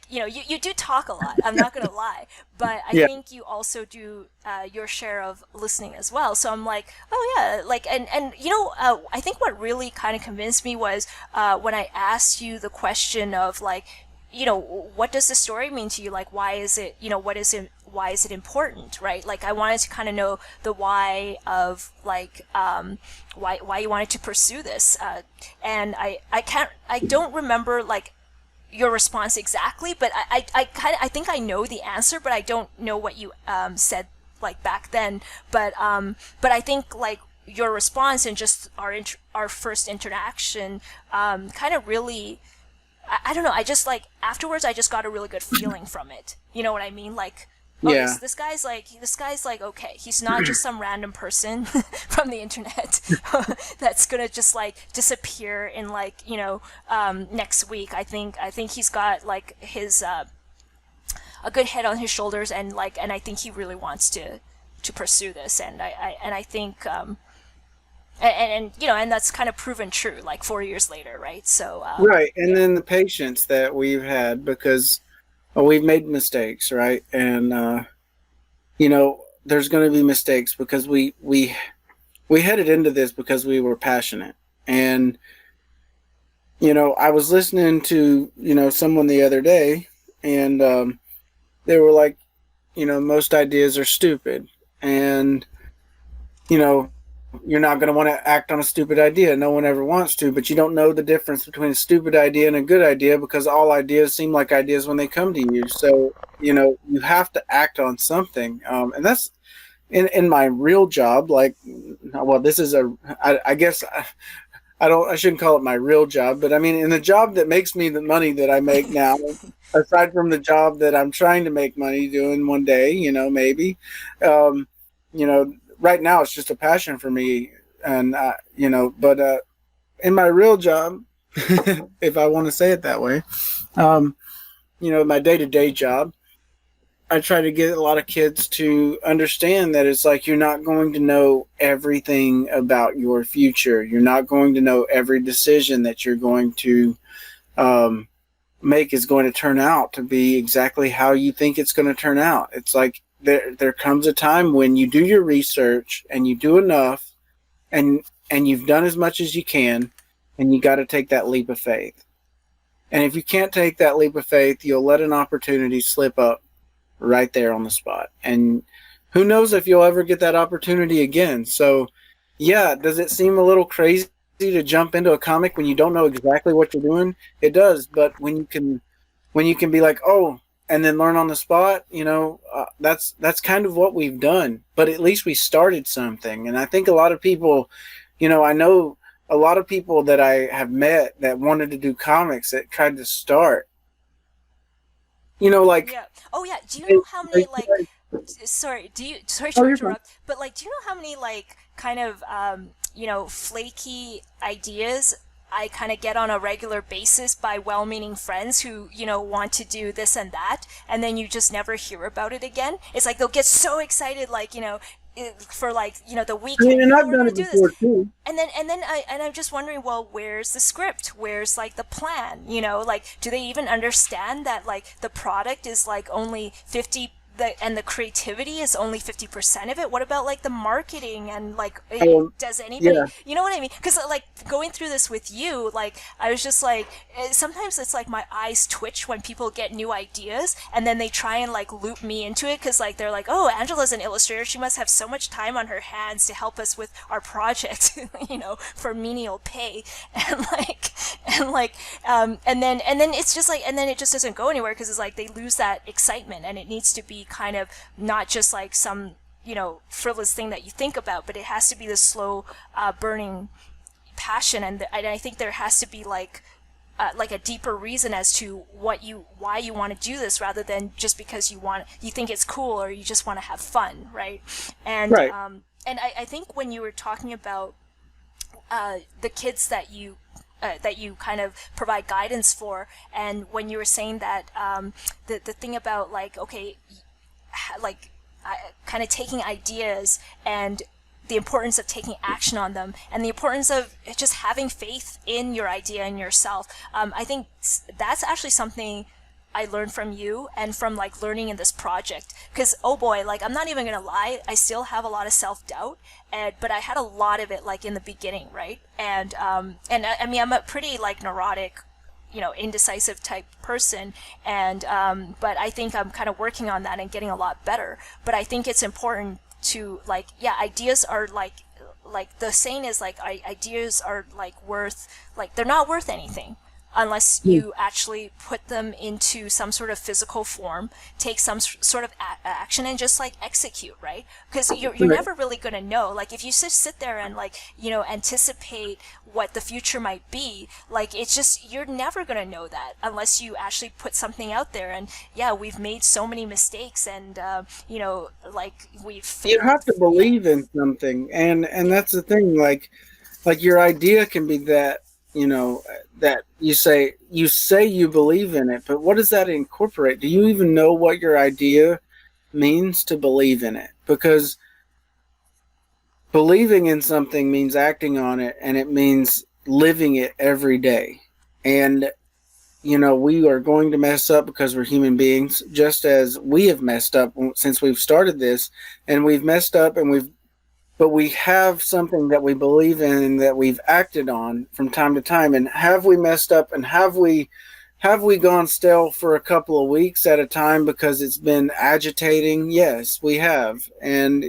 you do talk a lot. I'm not going to lie. But I think you also do your share of listening as well. So I'm like, oh, yeah. Like, and I think what really kind of convinced me was when I asked you the question of, like, what does the story mean to you? Like, why is it, why is it important, right? Like, I wanted to kind of know the why of, like, why you wanted to pursue this. And I don't remember, like, your response exactly, but I think I know the answer, but I don't know what you said, like, back then. But I think, like, your response and just our first interaction kind of really... I don't know. I just like afterwards. I just got a really good feeling from it. You know what I mean? Like, okay, so this guy's like okay. He's not just some random person from the internet that's gonna just like disappear in like next week. I think he's got like his a good head on his shoulders, and I think he really wants to pursue this. And I think. And that's kind of proven true, like 4 years later, right? So right, and then the patience that we've had, because we've made mistakes, right? And there's going to be mistakes, because we we headed into this because we were passionate. And, I was listening to, someone the other day, and they were like, most ideas are stupid. And, you know, you're not going to want to act on a stupid idea. No one ever wants to, but you don't know the difference between a stupid idea and a good idea, because all ideas seem like ideas when they come to you. So, you have to act on something. And that's in my real job. Like, well, this is I guess I shouldn't call it my real job, but I mean, in the job that makes me the money that I make now, aside from the job that I'm trying to make money doing one day, maybe, um, right now it's just a passion for me. And, but in my real job, if I want to say it that way, my day-to-day job, I try to get a lot of kids to understand that it's like, you're not going to know everything about your future. You're not going to know every decision that you're going to make is going to turn out to be exactly how you think it's going to turn out. It's like there comes a time when you do your research and you do enough, and you've done as much as you can, and you got to take that leap of faith. And if you can't take that leap of faith, you'll let an opportunity slip up right there on the spot. And who knows if you'll ever get that opportunity again. So, yeah, does it seem a little crazy to jump into a comic when you don't know exactly what you're doing? It does. But when you can be like, oh, and then learn on the spot, that's kind of what we've done. But at least we started something. And I think a lot of people, I know a lot of people that I have met that wanted to do comics that tried to start. Like, yeah. Oh yeah. Do you know how many sorry to interrupt, but like, do you know how many like kind of flaky ideas I kind of get on a regular basis by well-meaning friends who, want to do this and that, and then you just never hear about it again? It's like they'll get so excited, like, for like, the weekend. And I've done it before too. And I'm just wondering, well, where's the script? Where's like the plan? Like, do they even understand that like the product is like only 50, and the creativity is only 50% of it? What about like the marketing and like, does anybody, Yeah. you know what I mean? Because like going through this with you, like I was just like, sometimes it's like my eyes twitch when people get new ideas and then they try and like loop me into it, because like they're like, oh, Angela's an illustrator, she must have so much time on her hands to help us with our project, for menial pay, and then it's just like, and then it just doesn't go anywhere, because it's like they lose that excitement, and it needs to be kind of not just like some frivolous thing that you think about, but it has to be the slow burning passion, and I think there has to be like a deeper reason as to why you want to do this, rather than just because you think it's cool, or you just want to have fun, right? And Right. And I think when you were talking about the kids that you kind of provide guidance for, and when you were saying that the thing about like, okay, like kind of taking ideas and the importance of taking action on them, and the importance of just having faith in your idea and yourself. I think that's actually something I learned from you, and from like learning in this project, because oh boy, like I'm not even gonna lie, I still have a lot of self-doubt, but I had a lot of it like in the beginning, right? And I mean, I'm a pretty like neurotic, indecisive type person, and but I think I'm kind of working on that and getting a lot better. But I think it's important to like, yeah, ideas are like the saying is like, ideas are like worth, like they're not worth anything unless you actually put them into some sort of physical form, take some sort of action, and just like execute, right? Because you're never really going to know. Like if you just sit there and like, anticipate what the future might be, like it's just, you're never going to know that unless you actually put something out there. And yeah, we've made so many mistakes, and like we've failed. You have to believe in something, and that's the thing. Like your idea can be that, that you say you believe in it, but what does that incorporate? Do you even know what your idea means to believe in it? Because believing in something means acting on it, and it means living it every day. And we are going to mess up because we're human beings, just as we have messed up since we've started this, and we've messed up, and we've but we have something that we believe in and that we've acted on from time to time. And have we messed up, and have we gone stale for a couple of weeks at a time because it's been agitating? Yes, we have. And,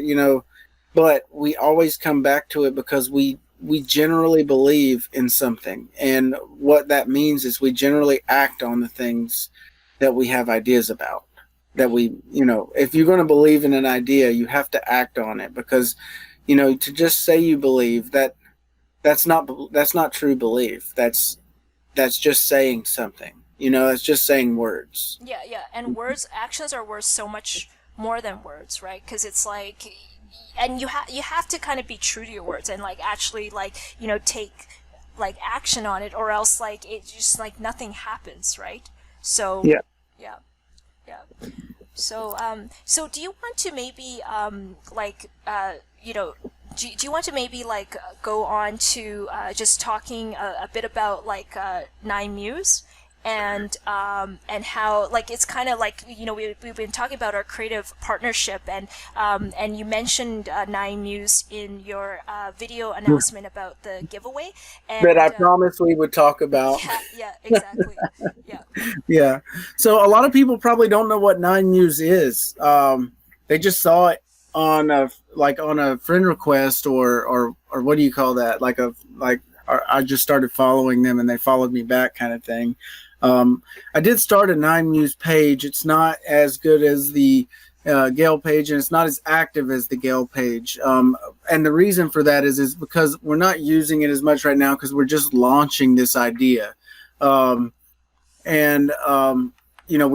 but we always come back to it because we generally believe in something. And what that means is we generally act on the things that we have ideas about. That we, if you're going to believe in an idea, you have to act on it, because to just say you believe, that's not true belief. That's just saying something. That's just saying words. Yeah, yeah. And actions are worth so much more than words, right? Because it's like, and you have to kind of be true to your words and like actually like take like action on it, or else like it just like nothing happens, right? So Yeah. yeah, yeah. So do you want to maybe do you want to maybe like go on to just talking a bit about like Nine Muse and how like it's kind of like we've been talking about our creative partnership, and you mentioned Nine Muse in your video announcement about the giveaway, and That I promised we would talk about. yeah, exactly. Yeah. Yeah. So a lot of people probably don't know what Nine Muse is. They just saw it on a friend request, or what do you call that? I just started following them and they followed me back, kind of thing. I did start a Nine Muse page. It's not as good as the Gale page, and it's not as active as the Gale page. And the reason for that is because we're not using it as much right now because we're just launching this idea. We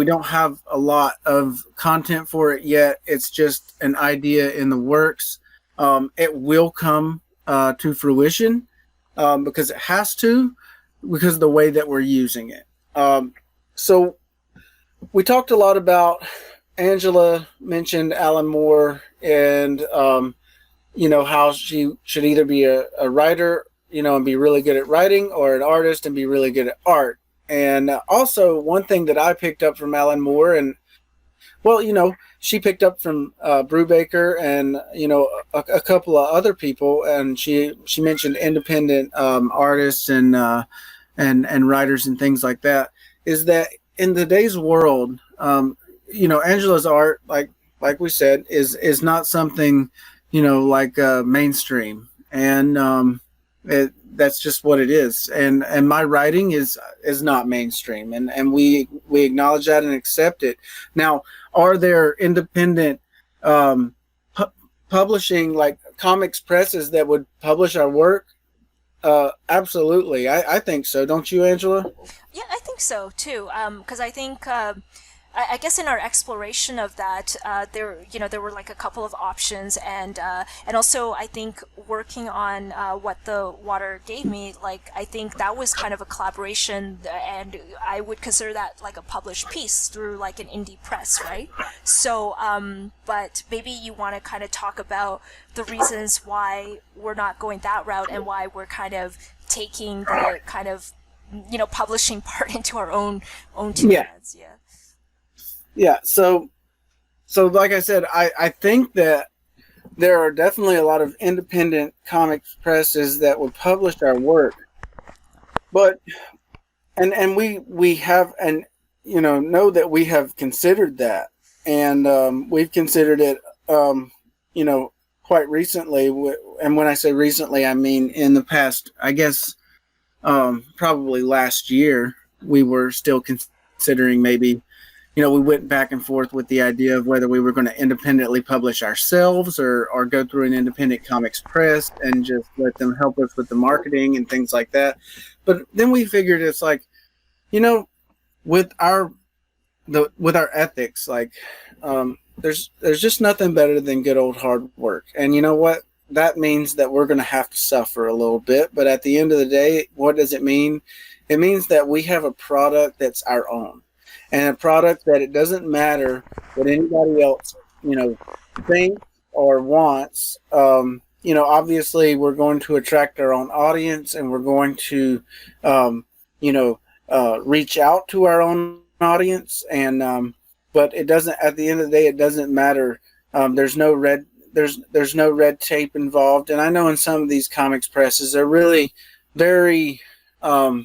don't have a lot of content for it yet. It's just an idea in the works. It will come to fruition because it has to, because of the way that we're using it. So we talked a lot about, Angela mentioned Alan Moore and, how she should either be a writer, and be really good at writing, or an artist and be really good at art. And also one thing that I picked up from Alan Moore, and she picked up from Brubaker and a couple of other people, and she mentioned independent artists and writers and things like that, is that in today's world, Angela's art, like we said, is not something mainstream, and that's just what it is. And my writing is not mainstream, and we acknowledge that and accept it. Now, are there independent publishing, like comics presses, that would publish our work? Absolutely. I think so. Don't you, Angela? Yeah, I think so too. Because I think I guess in our exploration of that, there were like a couple of options, and also I think working on What the Water Gave Me, like I think that was kind of a collaboration, and I would consider that like a published piece through like an indie press, right? So, but maybe you want to kind of talk about the reasons why we're not going that route, and why we're kind of taking the kind of publishing part into our own two hands. Yeah. Yeah, so like I said, I think that there are definitely a lot of independent comics presses that would publish our work, but and we have, and know that we have considered that, and we've considered it quite recently, and when I say recently, I mean in the past, I guess probably last year, we were still considering maybe. We went back and forth with the idea of whether we were going to independently publish ourselves, or go through an independent comics press and just let them help us with the marketing and things like that. But then we figured it's like, with our ethics, like there's just nothing better than good old hard work. And you know what? That means that we're going to have to suffer a little bit. But at the end of the day, what does it mean? It means that we have a product that's our own. And a product that it doesn't matter what anybody else, thinks or wants. Obviously we're going to attract our own audience, and we're going to, reach out to our own audience. And but it doesn't. At the end of the day, it doesn't matter. There's no red there's no red tape involved. And I know in some of these comics presses, they're really very, they're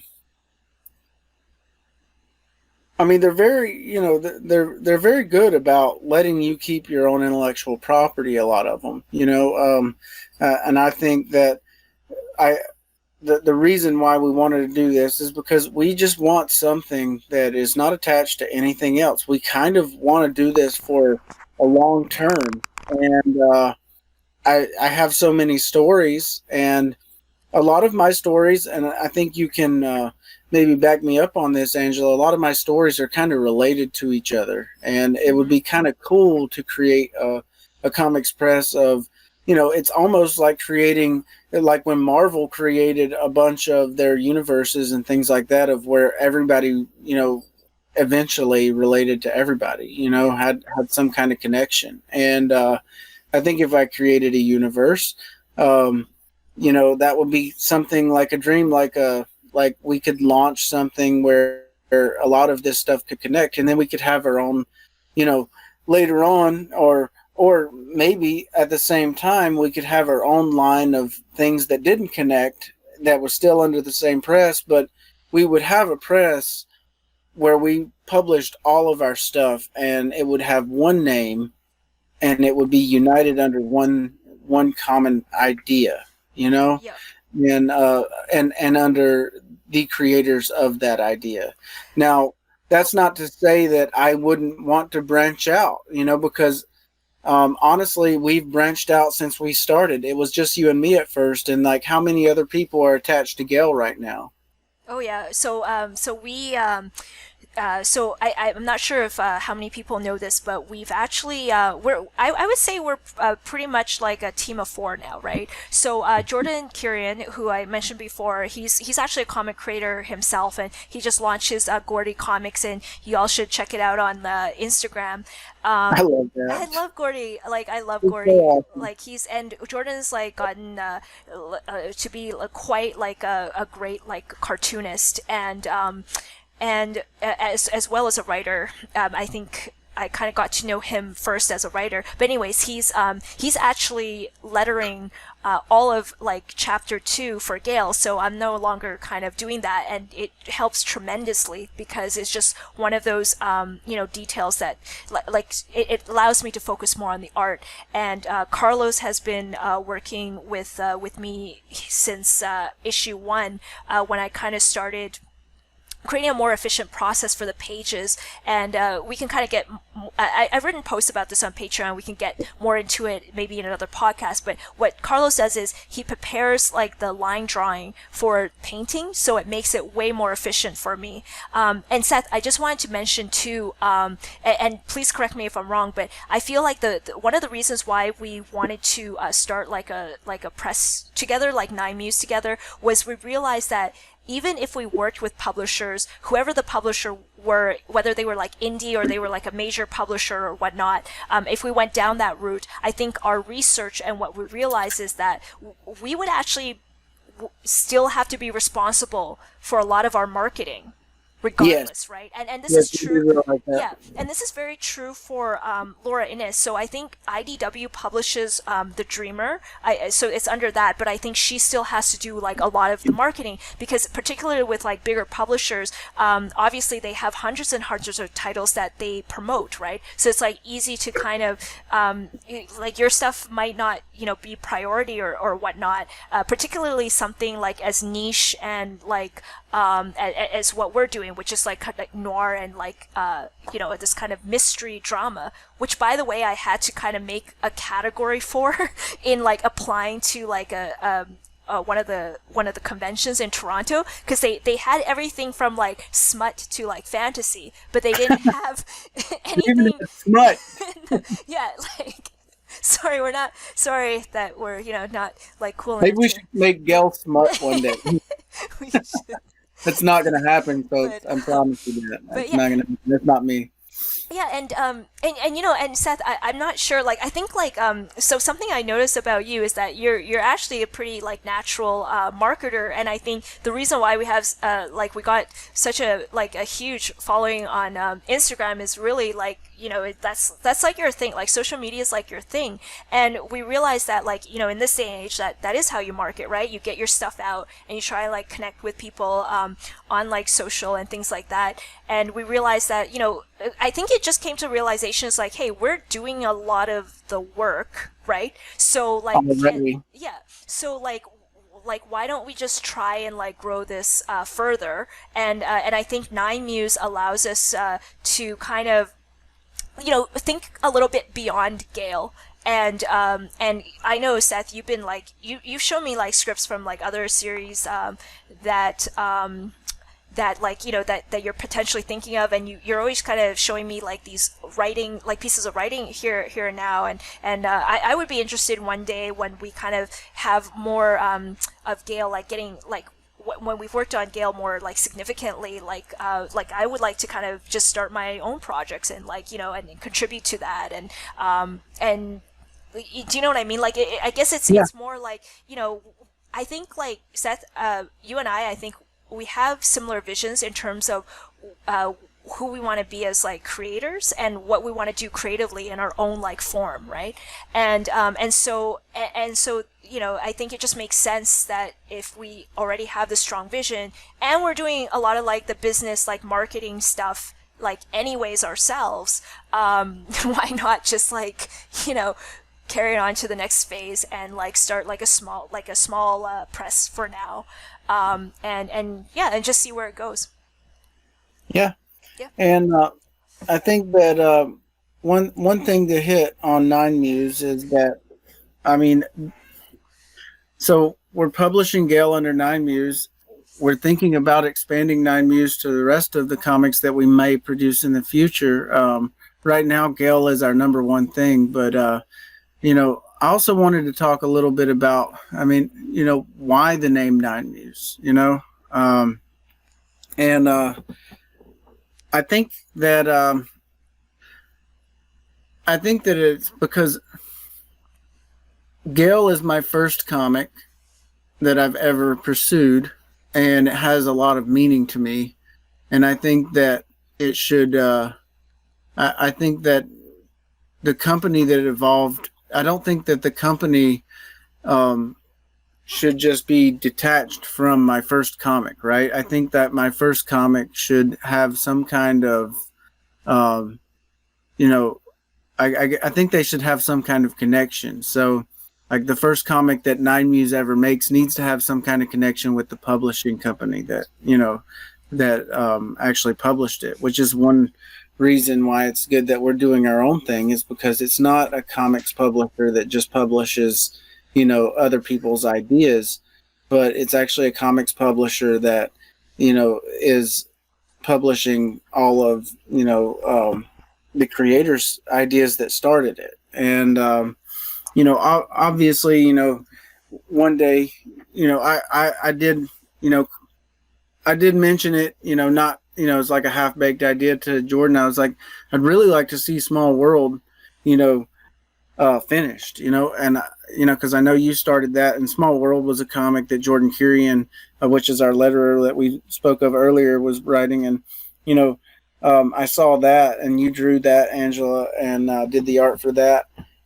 very, they're very good about letting you keep your own intellectual property. A lot of them, and I think that the reason why we wanted to do this is because we just want something that is not attached to anything else. We kind of want to do this for a long term, and I have so many stories, and a lot of my stories, and I think you can maybe back me up on this, Angela. A lot of my stories are kind of related to each other, and it would be kind of cool to create a comics press of, it's almost like creating, like when Marvel created a bunch of their universes and things like that, of where everybody, eventually related to everybody, had some kind of connection. And I think if I created a universe, that would be something like a dream, like we could launch something where a lot of this stuff could connect, and then we could have our own, later on, or maybe at the same time, we could have our own line of things that didn't connect, that was still under the same press, but we would have a press where we published all of our stuff, and it would have one name, and it would be united under one common idea, Yeah. and under the creators of that idea. Now, that's not to say that I wouldn't want to branch out, because honestly, we've branched out since we started. It was just you and me at first, and like, how many other people are attached to Gale right now? Oh yeah. So I'm not sure if how many people know this, but we've actually I would say we're pretty much like a team of four now, right? So Jordan Kieran, who I mentioned before, he's actually a comic creator himself, and he just launched his Gordy Comics, and you all should check it out on Instagram. I love that. I love Gordy. Like, I love Gordy. awesome. Like, and Jordan's like gotten to be quite like a great like cartoonist, and as well as a writer. I think I kind of got to know him first as a writer. But anyways, he's actually lettering all of like chapter 2 for Gale. So I'm no longer kind of doing that, and it helps tremendously because it's just one of those details that like it allows me to focus more on the art. And Carlos has been working with me since issue 1 when I kind of started creating a more efficient process for the pages, and we can kind of get I've written posts about this on Patreon. We can get more into it maybe in another podcast, but what Carlos does is he prepares like the line drawing for painting, so it makes it way more efficient for me. And Seth, I just wanted to mention too, and please correct me if I'm wrong, but I feel like the one of the reasons why we wanted to start like a press together, like Nine Muse together, was we realized that even if we worked with publishers, whoever the publisher were, whether they were like indie or they were like a major publisher or whatnot, if we went down that route, I think our research and what we realized is that we would actually still have to be responsible for a lot of our marketing, regardless, Yes. right? And this Yes, is you true. do realize that. Yeah, and this is very true for Laura Innes. So I think IDW publishes The Dreamer, so it's under that, but I think she still has to do like a lot of the marketing, because particularly with like bigger publishers, obviously they have hundreds and hundreds of titles that they promote, right? So it's like easy to kind of like your stuff might not be priority or whatnot, particularly something like as niche and like as what we're doing, which is like kind of like noir and like this kind of mystery drama, which by the way I had to kind of make a category for in like applying to like one of the conventions in Toronto, because they had everything from like smut to like fantasy, but they didn't have Even anything. if it's smut. Yeah, like sorry that we're not like cool Maybe enough we to- should make Gale smut one day. we should. It's not going to happen, folks. But- I promise you that. but It's yeah. not going to happen. It's not me. Yeah, and you know, and Seth, I'm not sure. Like, I think like so something I noticed about you is that you're actually a pretty like natural marketer, and I think the reason why we have like we got such a like a huge following on Instagram is really like, you know, that's like your thing. Like social media is like your thing, and we realize that like, you know, in this day and age that is how you market, right? You get your stuff out and you try like connect with people on like social and things like that, and we realize that, you know, I think it just came to realizations like, hey, we're doing a lot of the work, right? So like, Already. yeah. So like why don't we just try and like grow this further? And I think Nine Muse allows us to kind of, you know, think a little bit beyond Gale. And I know, Seth, you've been like you've shown me like scripts from like other series that that like, you know, that you're potentially thinking of, and you're always kind of showing me like these writing, like pieces of writing here and now, and I would be interested one day when we kind of have more of Gale like getting like when we've worked on Gale more like significantly, like I would like to kind of just start my own projects and like, you know, and contribute to that, and do you know what I mean? Like I guess Yeah. it's more like, you know, I think like Seth, you and I think we have similar visions in terms of uh, who we want to be as like creators and what we want to do creatively in our own like form, right? And so you know, I think it just makes sense that if we already have this strong vision and we're doing a lot of like the business like marketing stuff like anyways ourselves, why not just like, you know, carry it on to the next phase and like start like a small press for now, and yeah, and just see where it goes. Yeah. Yeah. And I think that one thing to hit on Nine Muse is that, I mean, so we're publishing Gale under Nine Muse. We're thinking about expanding Nine Muse to the rest of the comics that we may produce in the future. Right now, Gale is our number one thing, but you know, I also wanted to talk a little bit about, I mean, you know, why the name Nine Muse, you know, and I think that it's because Gale is my first comic that I've ever pursued, and it has a lot of meaning to me. And I think that it should. I think that the company that evolved. I don't think that the company should just be detached from my first comic, right? I think that my first comic should have some kind of, you know, I think they should have some kind of connection. So, like the first comic that Nine Muse ever makes needs to have some kind of connection with the publishing company that, you know, that actually published it, which is one reason why it's good that we're doing our own thing, is because it's not a comics publisher that just publishes, you know, other people's ideas, but it's actually a comics publisher that, you know, is publishing all of, you know, the creators' ideas that started it. And you know, obviously, you know, one day, you know, I did, you know, I did mention it, you know, not, you know, it's like a half-baked idea to Jordan. I was like, I'd really like to see Small World, you know, finished, you know, and, you know, because I know you started that, and Small World was a comic that Jordan Kurian, which is our letterer that we spoke of earlier, was writing. And, you know, I saw that, and you drew that, Angela, and did the art for that.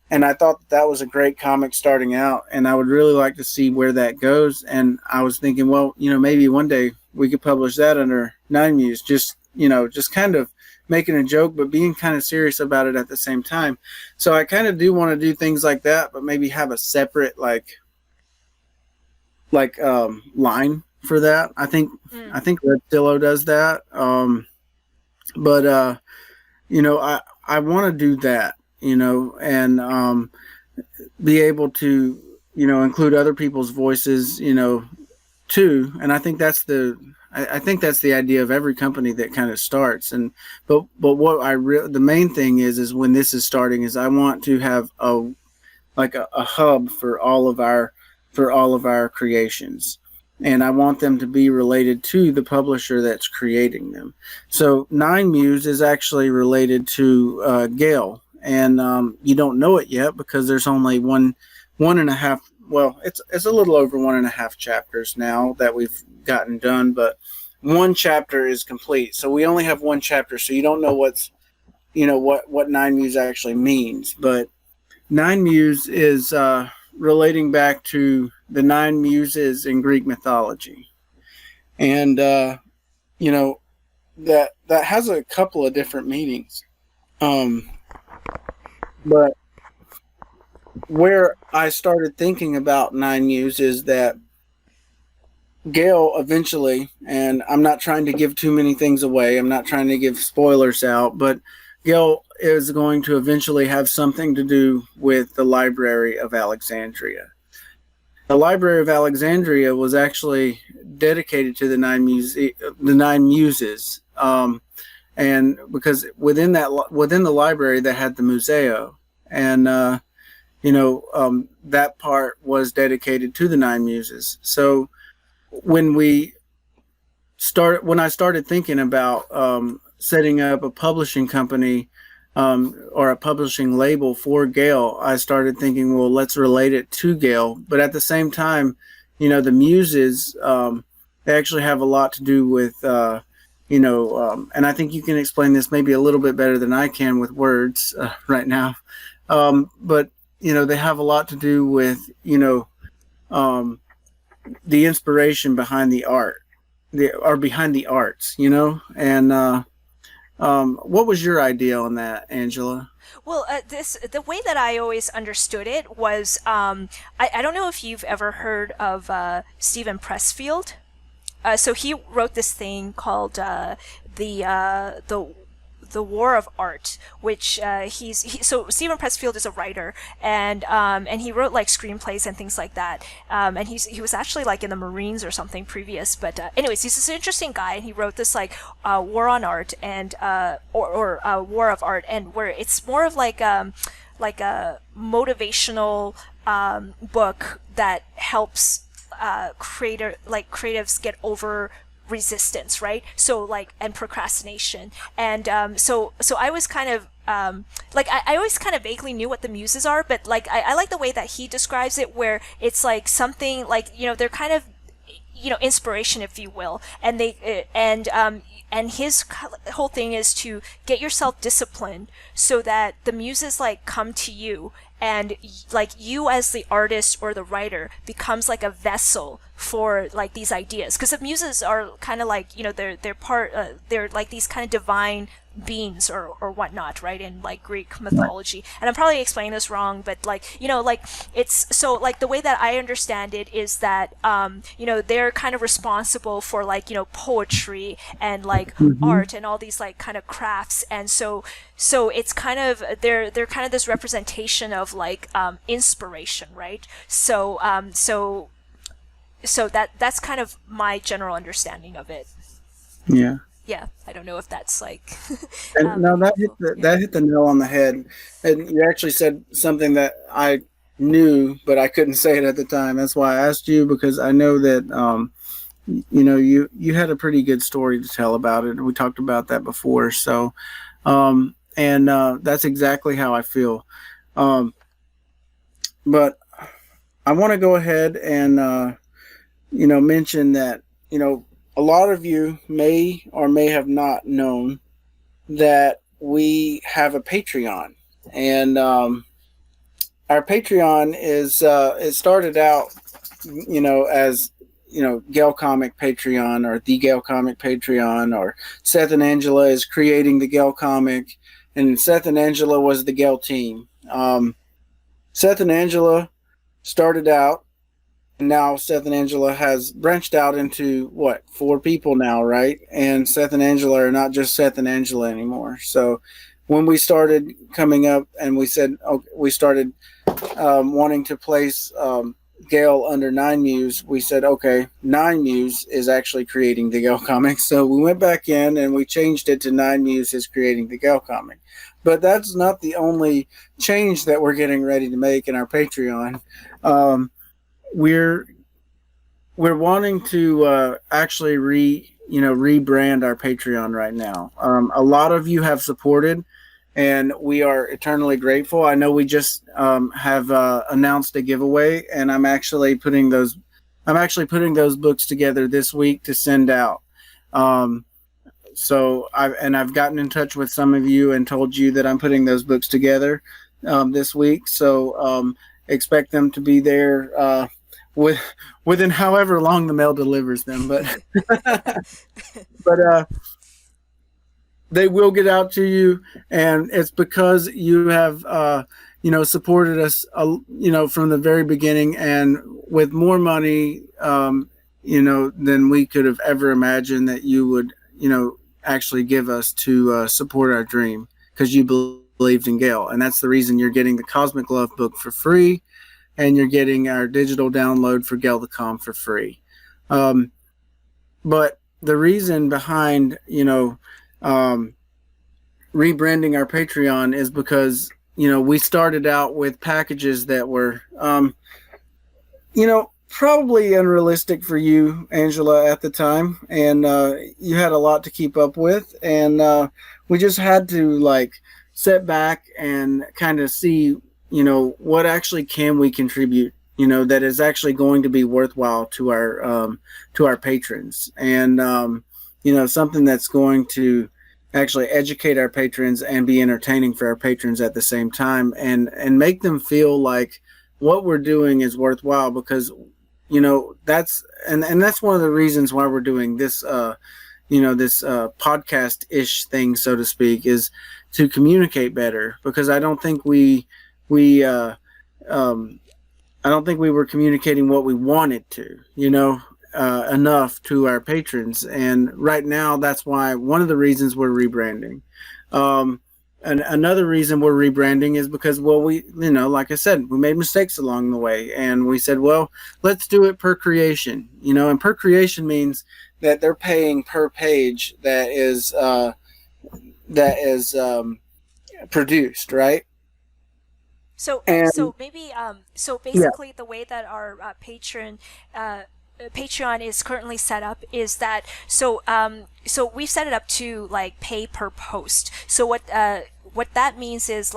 And I thought that was a great comic starting out, and I would really like to see where that goes. And I was thinking, well, you know, maybe one day we could publish that under Nine Muse, just, you know, just kind of making a joke, but being kind of serious about it at the same time. So I kind of do want to do things like that, but maybe have a separate like line for that. I think Red Stillo does that. But you know, I want to do that, you know, and be able to, you know, include other people's voices, you know, too. And I think that's the idea of every company that kind of starts. And but what the main thing is when this is starting is I want to have a hub for all of our creations. and I want them to be related to the publisher that's creating them. So Nine Muse is actually related to Gale, and you don't know it yet because there's only one and a half. Well, it's a little over 1.5 chapters now that we've gotten done, but one chapter is complete. So we only have one chapter, so you don't know what Nine Muse actually means. But Nine Muse is relating back to the nine muses in Greek mythology, and that has a couple of different meanings. But where I started thinking about Nine Muse is that Gale eventually, and I'm not trying to give too many things away, I'm not trying to give spoilers out, but Gale is going to eventually have something to do with the Library of Alexandria. The Library of Alexandria was actually dedicated to the nine muses, and because within the library they had the museo, and that part was dedicated to the nine muses. So when I started thinking about setting up a publishing company or a publishing label for Gale, I started thinking, well, let's relate it to Gale. But at the same time, the muses, they actually have a lot to do with, and I think you can explain this maybe a little bit better than I can with words right now. But, they have a lot to do with, the inspiration behind the art, behind the arts, and what was your idea on that, Angela? Well, the way that I always understood it was I don't know if you've ever heard of Stephen Pressfield. So he wrote this thing called the War of Art, which so Stephen Pressfield is a writer, and he wrote like screenplays and things like that, and he was actually like in the Marines or something previous, but anyways, he's this interesting guy, and he wrote this like War on Art and or War of Art, and where it's more of like a motivational book that helps creatives get over resistance, right? So like, and procrastination, and so I was kind of I always kind of vaguely knew what the muses are, but like I like the way that he describes it, where it's like something like, they're kind of, inspiration, if you will, and they and his whole thing is to get yourself disciplined so that the muses like come to you, and like you as the artist or the writer becomes like a vessel for like these ideas, because the muses are kind of like, they're like these kind of divine beings or whatnot, right, in like Greek mythology. And I'm probably explaining this wrong, but like, it's so like the way that I understand it is that they're kind of responsible for like, poetry and like art and all these like kind of crafts, and so it's kind of they're kind of this representation of like inspiration, right? So that's kind of my general understanding of it. Yeah. Yeah, I don't know if that's like. And no, that hit the nail on the head. And you actually said something that I knew, but I couldn't say it at the time. That's why I asked you, because I know that you had a pretty good story to tell about it. We talked about that before. So, and that's exactly how I feel. But I want to go ahead and mention that a lot of you may or may have not known that we have a Patreon, and our Patreon is it started out as Gale Comic Patreon, or the Gale Comic Patreon, or Seth and Angela is creating the Gale Comic, and Seth and Angela was the Gale team. Seth and Angela started out, and now Seth and Angela has branched out into 4 people now, right? And Seth and Angela are not just Seth and Angela anymore. So when we started coming up and we said, we started wanting to place Gale under Nine Muse, we said, okay, Nine Muse is actually creating the Gale comic. So we went back in and we changed it to Nine Muse is creating the Gale comic. But that's not the only change that we're getting ready to make in our Patreon. We we're wanting to actually rebrand our Patreon right now. A lot of you have supported, and we are eternally grateful. I know we just have announced a giveaway, and I'm actually putting those books together this week to send out. So I've gotten in touch with some of you and told you that I'm putting those books together this week. So expect them to be there within however long the mail delivers them. But but they will get out to you, and it's because you have supported us from the very beginning, and with more money than we could have ever imagined that you would actually give us to support our dream, because you believed in Gale. And that's the reason you're getting the Cosmic Love book for free, and you're getting our digital download for Gale the Calm for free. But the reason behind rebranding our Patreon is because we started out with packages that were probably unrealistic for you, Angela, at the time, and you had a lot to keep up with, and we just had to sit back and kind of see what actually can we contribute that is actually going to be worthwhile to our patrons, and something that's going to actually educate our patrons and be entertaining for our patrons at the same time, and make them feel like what we're doing is worthwhile, because that's one of the reasons why we're doing this this podcast-ish thing, so to speak, is to communicate better, because I don't think we were communicating what we wanted to enough to our patrons. And right now, that's why one of the reasons we're rebranding. And another reason we're rebranding is because, we, like I said, we made mistakes along the way, and we said, well, let's do it per creation, and per creation means that they're paying per page that is produced, right? So basically, the way that our Patreon is currently set up is that so we've set it up to pay per post. So what that means is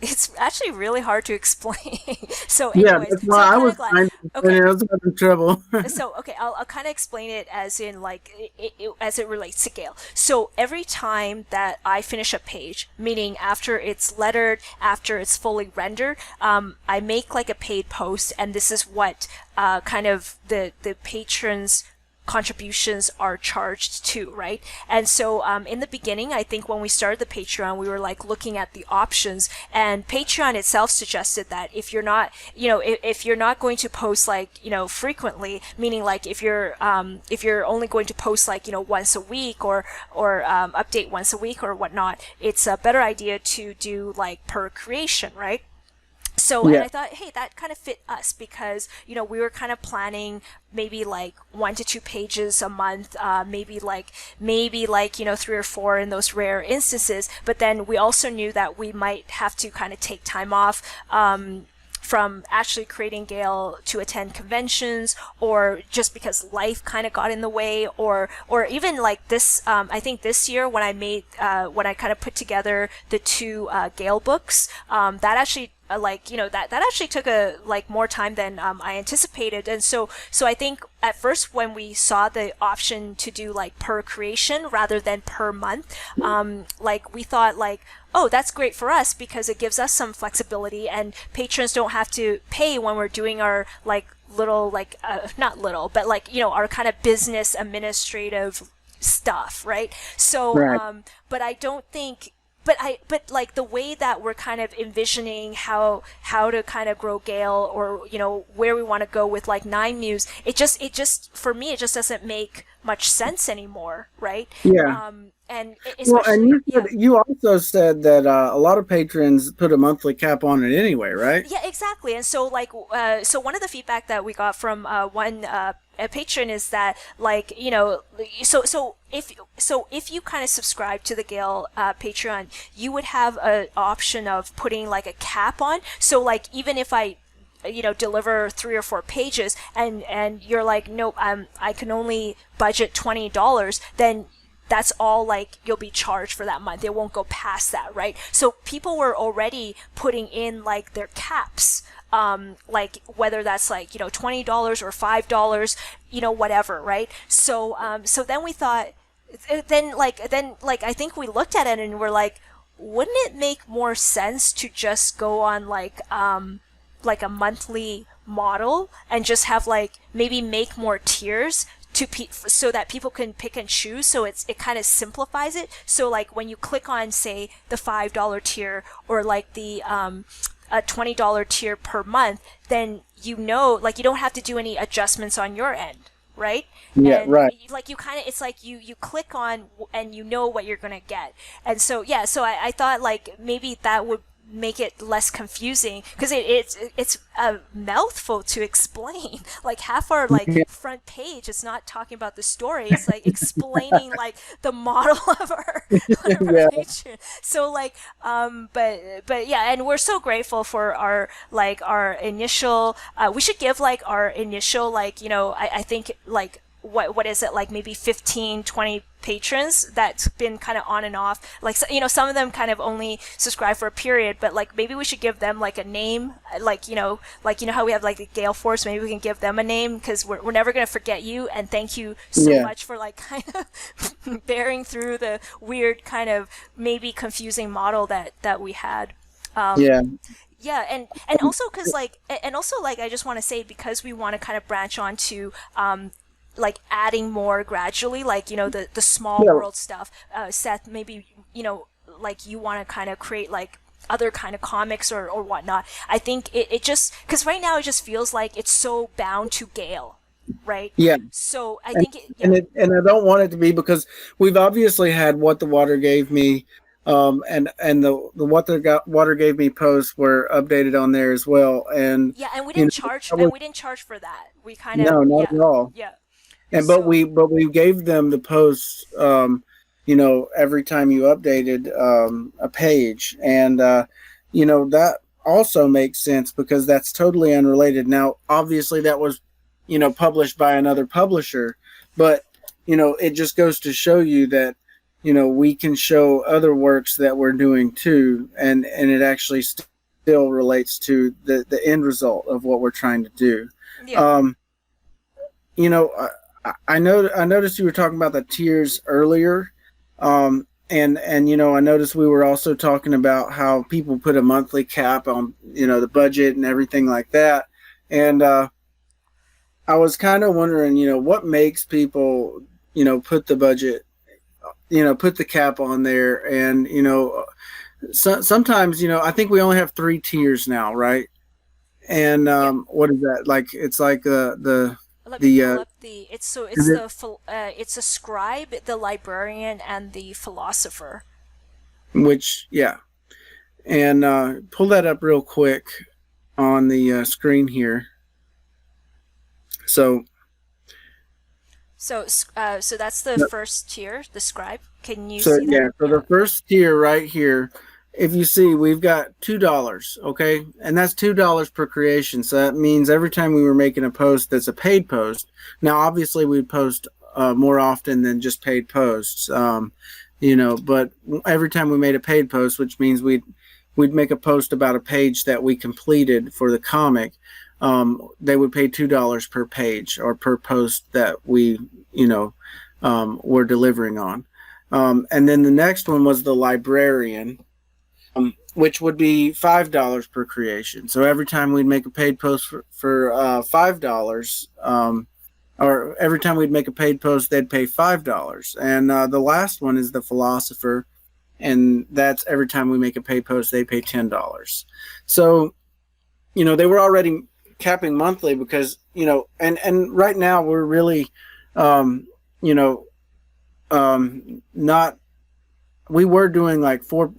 it's actually really hard to explain. So anyways, that's why I was having trouble. So okay, I'll kind of explain it as in as it relates to Gale. So every time that I finish a page, meaning after it's lettered, after it's fully rendered, I make a paid post, and this is what kind of the patrons contributions are charged to, right? And so in the beginning, I think when we started the Patreon, we were looking at the options, and Patreon itself suggested that if you're not going to post frequently, meaning if you're only going to post once a week or update once a week or whatnot, it's a better idea to do per creation, right? So, yeah. And I thought, hey, that kind of fit us, because, we were kind of planning maybe 1 to 2 pages a month, maybe 3 or 4 in those rare instances. But then we also knew that we might have to kind of take time off, from actually creating Gale to attend conventions, or just because life kind of got in the way, or even this, I think this year when I kind of put together the 2 Gale books, that actually that actually took more time than I anticipated. And so I think at first when we saw the option to do per creation rather than per month, we thought oh, that's great for us, because it gives us some flexibility, and patrons don't have to pay when we're doing our little not little, but our kind of business administrative stuff, right? So right. But I don't think but the way that we're kind of envisioning how to kind of grow Gale, or where we want to go with 9 Muse, it just for me, it just doesn't make much sense anymore, right? Yeah. And you also said that a lot of patrons put a monthly cap on it anyway, right? Yeah, exactly. And so so one of the feedback that we got from one a patron is that so if you kind of subscribe to the Gale Patreon, you would have an option of putting a cap on. So even if I deliver 3 or 4 pages, and you're like, nope, I can only budget $20, then that's all like you'll be charged for that month. It won't go past that, right? So people were already putting in like their caps, like whether that's like $20 or $5, whatever, right? So then we thought, then I think we looked at it and we're like, wouldn't it make more sense to just go on like a monthly model and just have like maybe make more tiers so that people can pick and choose, so it kind of simplifies it. So like when you click on say the $5 tier or like the a $20 tier per month, then like you don't have to do any adjustments on your end, right? Yeah, and right. Like you kind of, it's like you click on and what you're gonna get. And so yeah, so I thought like maybe that would make it less confusing, because it's a mouthful to explain. Like half our like front page is not talking about the story, it's like explaining like the model of our page. So like but yeah, and we're so grateful for our initial we should give like our initial I think like what is it, like maybe 15-20 patrons that's been kind of on and off, like some of them kind of only subscribe for a period, but like maybe we should give them like a name, like how we have like the Gale Force, maybe we can give them a name, because we're never going to forget you, and thank you so much for like kind of bearing through the weird kind of maybe confusing model that we had. Yeah, and also because I just want to say, because we want to kind of branch on to like adding more gradually, like the small world stuff. Seth, maybe like you want to kind of create like other kind of comics or whatnot. I think it just, because right now it just feels like it's so bound to Gale, right? Yeah. So I think and I don't want it to be, because we've obviously had What the Water Gave Me, and the What the Water Gave Me posts were updated on there as well, and and we didn't charge, and we didn't charge for that. We kind of not at all. Yeah. And but we gave them the posts, every time you updated a page, and that also makes sense, because that's totally unrelated. Now, obviously, that was published by another publisher, but it just goes to show you that we can show other works that we're doing too, and it actually still relates to the end result of what we're trying to do. Yeah. I noticed you were talking about the tiers earlier, and I noticed we were also talking about how people put a monthly cap on the budget and everything like that, and I was kind of wondering what makes people put the budget, put the cap on there, and sometimes I think we only have 3 tiers now, right? And what is that like? It's like Let me pull up it's a scribe, the librarian, and the philosopher. Which, yeah. And pull that up real quick on the screen here. So that's the first tier, the scribe. Can you see that? Yeah, so the first tier right here, if you see, we've got $2, okay? And that's $2 per creation. So that means every time we were making a post that's a paid post. Now, obviously, we'd post more often than just paid posts, but every time we made a paid post, which means we'd make a post about a page that we completed for the comic, they would pay $2 per page or per post that we, were delivering on. And then the next one was the librarian, which would be $5 per creation. So every time we'd make a paid post for $5, or every time we'd make a paid post, they'd pay $5. And the last one is the philosopher, and that's every time we make a paid post, they pay $10. So, they were already capping monthly because, and right now we're really, not we were doing like four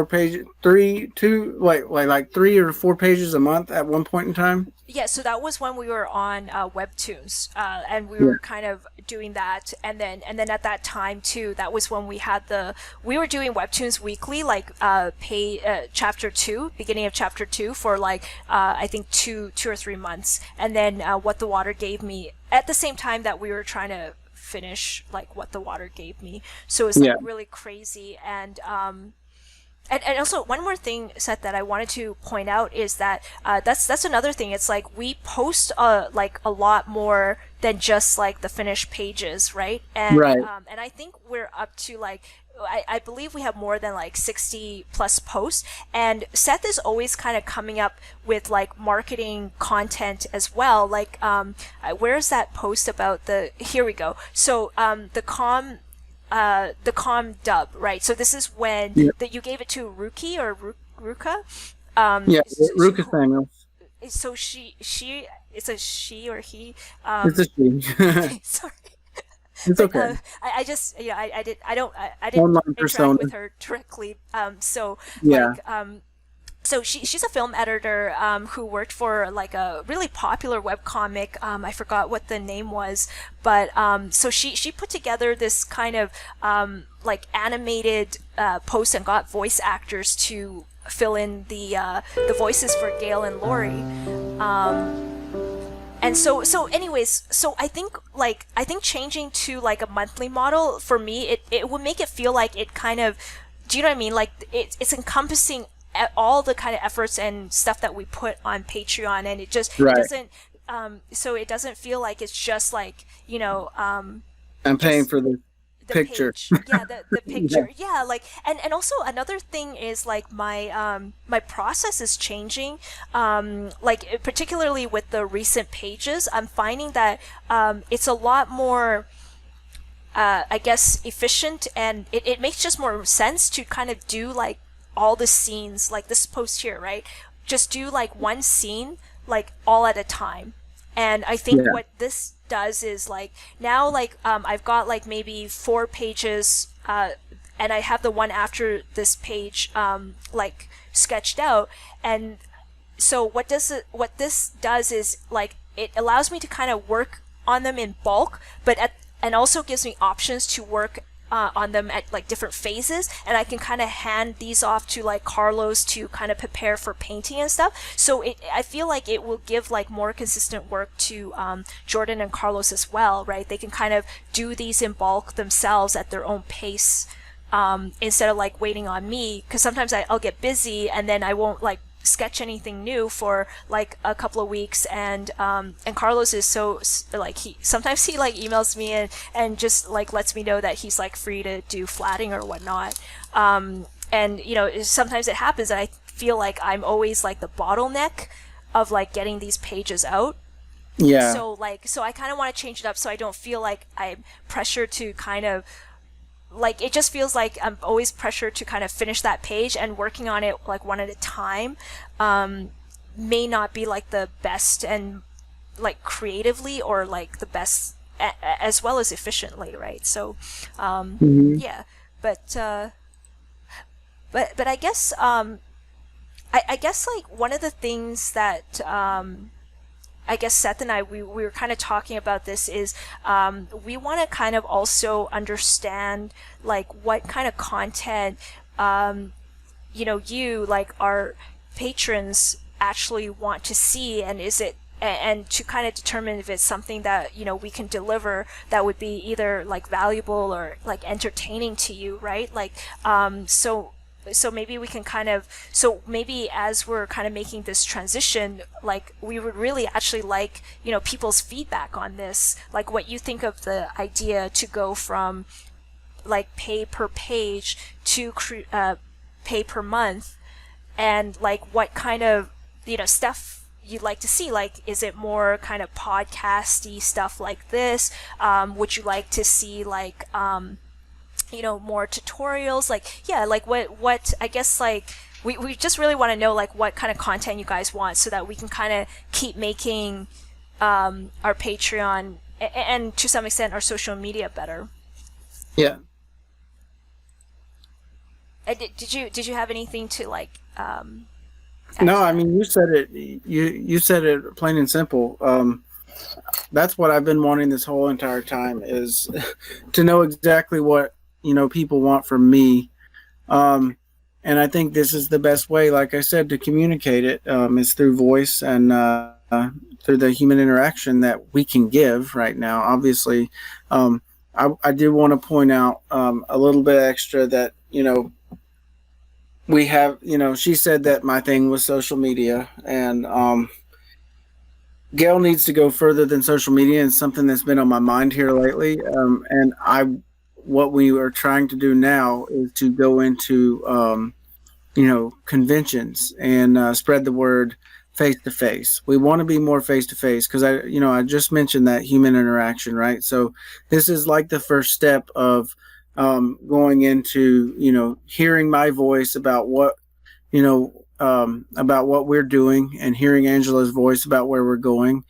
pages, like 3 or 4 pages a month at one point in time. Yeah, so that was when we were on Webtoons, and we were kind of doing that, and then at that time too, that was when we were doing Webtoons weekly, like chapter 2, beginning of chapter 2 for like I think 2 or 3 months, and then What the Water Gave Me at the same time that we were trying to finish like What the Water Gave Me. So it's like really crazy. And also one more thing, Seth, that I wanted to point out is that that's another thing. It's like we post like a lot more than just like the finished pages, right? And and I think we're up to like I believe we have more than like 60 plus posts, and Seth is always kind of coming up with like marketing content as well. Like where's that post about here we go. So the calm dub, right? So this is when you gave it to Ruki or Ruka. Ruka Samuel. So she it's a she or he. It's a she. Sorry. It's okay. I just I didn't Online interact persona. with her directly. So Yeah. like so she's a film editor who worked for like a really popular webcomic. I forgot what the name was, but so she put together this kind of like animated post and got voice actors to fill in the voices for Gale and Lori. And so anyways, so I think changing to like a monthly model for me, it would make it feel like it kind of, do you know what I mean? Like it's encompassing all the kind of efforts and stuff that we put on Patreon, and it just it doesn't so it doesn't feel like it's just like, you know, I'm paying for the picture. Yeah, the picture. Yeah, like and also another thing is like my my process is changing. Like particularly with the recent pages, I'm finding that it's a lot more I guess efficient, and it makes just more sense to kind of do like all the scenes, like this post here, right? Just do like one scene like all at a time. And I think what this does is like now like I've got like maybe 4 pages and I have the one after this page like sketched out. And so what this does is like it allows me to kind of work on them in bulk, and also gives me options to work on them at like different phases, and I can kind of hand these off to like Carlos to kind of prepare for painting and stuff. So I feel like it will give like more consistent work to Jordan and Carlos as well, right? They can kind of do these in bulk themselves at their own pace, instead of like waiting on me, because sometimes I'll get busy and then I won't like sketch anything new for like a couple of weeks, and Carlos is so like he like emails me and just like lets me know that he's like free to do flatting or whatnot, and you know sometimes it happens that I feel like I'm always like the bottleneck of like getting these pages out. So I kind of want to change it up so I don't feel like I'm pressured to kind of like, it just feels like I'm always pressured to kind of finish that page, and working on it like one at a time may not be like the best and like creatively or like the best as well as efficiently, right? So yeah, but I guess I guess like one of the things that I guess Seth and I, we were kind of talking about this is we want to kind of also understand like what kind of content you know, you like our patrons actually want to see, and is it, and to kind of determine if it's something that, you know, we can deliver that would be either like valuable or like entertaining to you, right? Like so maybe we can kind of, so maybe as we're kind of making this transition, like we would really actually like, you know, people's feedback on this, like what you think of the idea to go from like pay per page to pay per month, and like what kind of, you know, stuff you'd like to see. Like, is it more kind of podcasty stuff like this? Would you like to see like you know, more tutorials? Like, yeah, like what I guess like we just really want to know like what kind of content you guys want, so that we can kind of keep making our Patreon and to some extent our social media better. Yeah. Did you have anything to like add No, to I that? mean, you said it. You said it plain and simple. That's what I've been wanting this whole entire time is to know exactly what people want from me. Um, and I think this is the best way, like I said, to communicate it is through voice and through the human interaction that we can give right now. Obviously, I do want to point out a little bit extra that we have. She said that my thing was social media, and Gail needs to go further than social media, and something that's been on my mind here lately. What we are trying to do now is to go into, conventions and spread the word face to face. We want to be more face to face because I just mentioned that human interaction, right? So this is like the first step of going into, hearing my voice about about what we're doing and hearing Angela's voice about where we're going.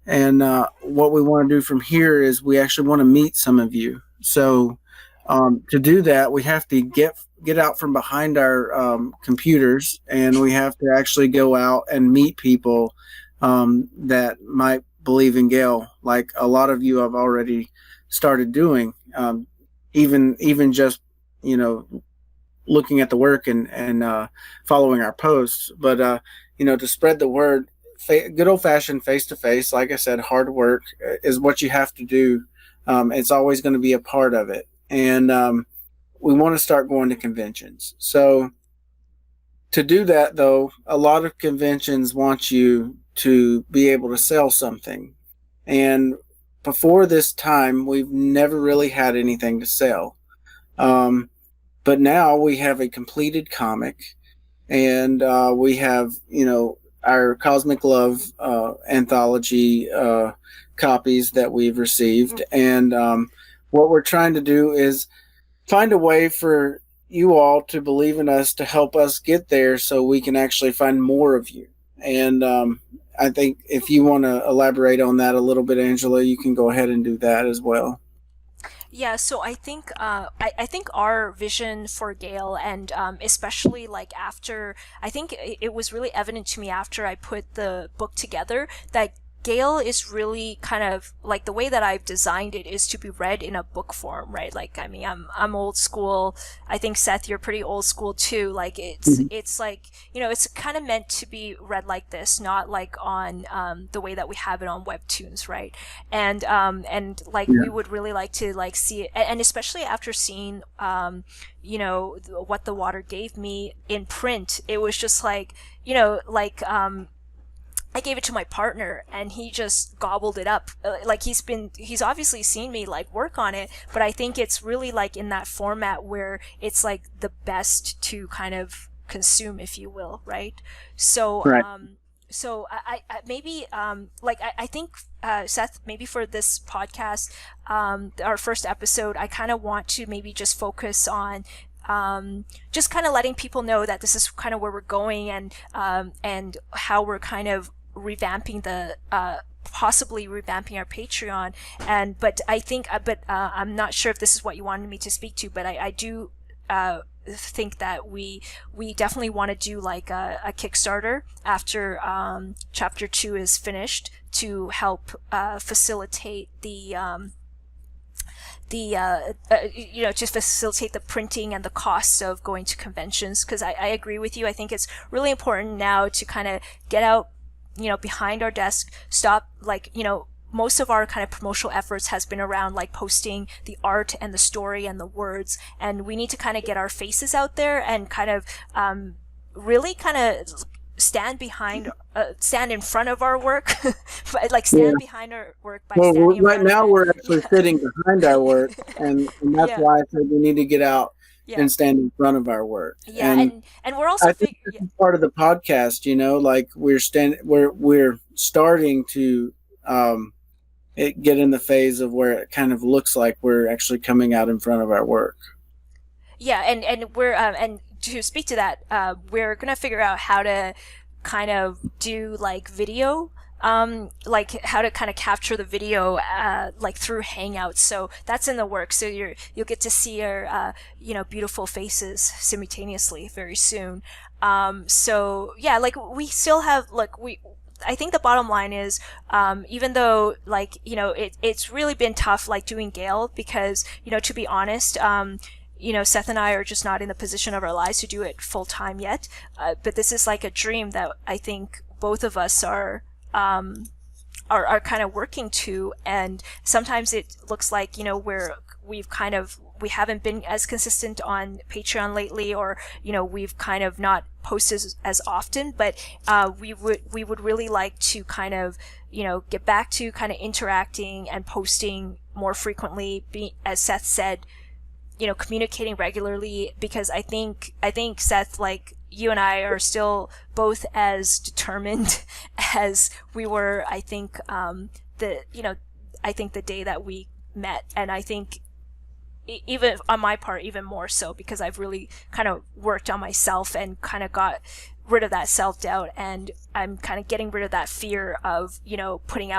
And what we want to do from here is we actually want to meet some of you. So to do that, we have to get out from behind our computers, and we have to actually go out and meet people that might believe in Gale, like a lot of you have already started doing. Even just looking at the work and following our posts, but to spread the word, good old fashioned face to face. Like I said, hard work is what you have to do. It's always going to be a part of it, and we want to start going to conventions. So to do that, though, a lot of conventions want you to be able to sell something, and before this time, we've never really had anything to sell. But now we have a completed comic, and we have, our Cosmic Love anthology copies that we've received. And what we're trying to do is find a way for you all to believe in us to help us get there so we can actually find more of you. And I think if you want to elaborate on that a little bit, Angela, you can go ahead and do that as well. Yeah, so I think I think our vision for Gale, and especially like after, I think it was really evident to me after I put the book together that Gale is really kind of like the way that I've designed it is to be read in a book form, right? Like, I mean, I'm old school. I think Seth, you're pretty old school too. Like, it's like, it's kind of meant to be read like this, not like on the way that we have it on webtoons, right? And like we would really like to like see it, and especially after seeing what the water gave me in print, it was just like, I gave it to my partner and he just gobbled it up. Like he's obviously seen me like work on it, but I think it's really like in that format where it's like the best to kind of consume, if you will, right? So, Right. I maybe, I think, Seth, maybe for this podcast, our first episode, I kind of want to maybe just focus on, just kind of letting people know that this is kind of where we're going, and how we're kind of revamping the possibly revamping our Patreon. And but I think but I'm not sure if this is what you wanted me to speak to, but I do think that we definitely want to do like a Kickstarter after chapter 2 is finished to help facilitate to facilitate the printing and the costs of going to conventions. Because I agree with you. I think it's really important now to kind of get out, behind our desk, stop, like, most of our kind of promotional efforts has been around like posting the art and the story and the words, and we need to kind of get our faces out there and kind of really kind of stand in front of our work, but like stand behind our work by Well, standing in right front of now it. we're actually sitting behind our work, and that's Yeah, why I said we need to get out yeah, and stand in front of our work. yeah, And and we're also I think this yeah, is part of the podcast. Like we're starting to get in the phase of where it kind of looks like we're actually coming out in front of our work. yeah, and we're and to speak to that, we're gonna figure out how to kind of do like video like how to kind of capture the video, like through Hangouts. So that's in the works. So you'll get to see our, beautiful faces simultaneously very soon. So yeah, like we still have, I think the bottom line is, even though, like, it's really been tough, like, doing Gale, because, to be honest, Seth and I are just not in the position of our lives to do it full time yet. But this is like a dream that I think both of us are kind of working to. And sometimes it looks like, we haven't been as consistent on Patreon lately, or, we've kind of not posted as often, but, we would really like to kind of, get back to kind of interacting and posting more frequently, as Seth said, communicating regularly, because I think Seth, like, you and I are still both as determined as we were, I think, the day that we met. And I think even on my part, even more so, because I've really kind of worked on myself and kind of got rid of that self-doubt, and I'm kind of getting rid of that fear of, putting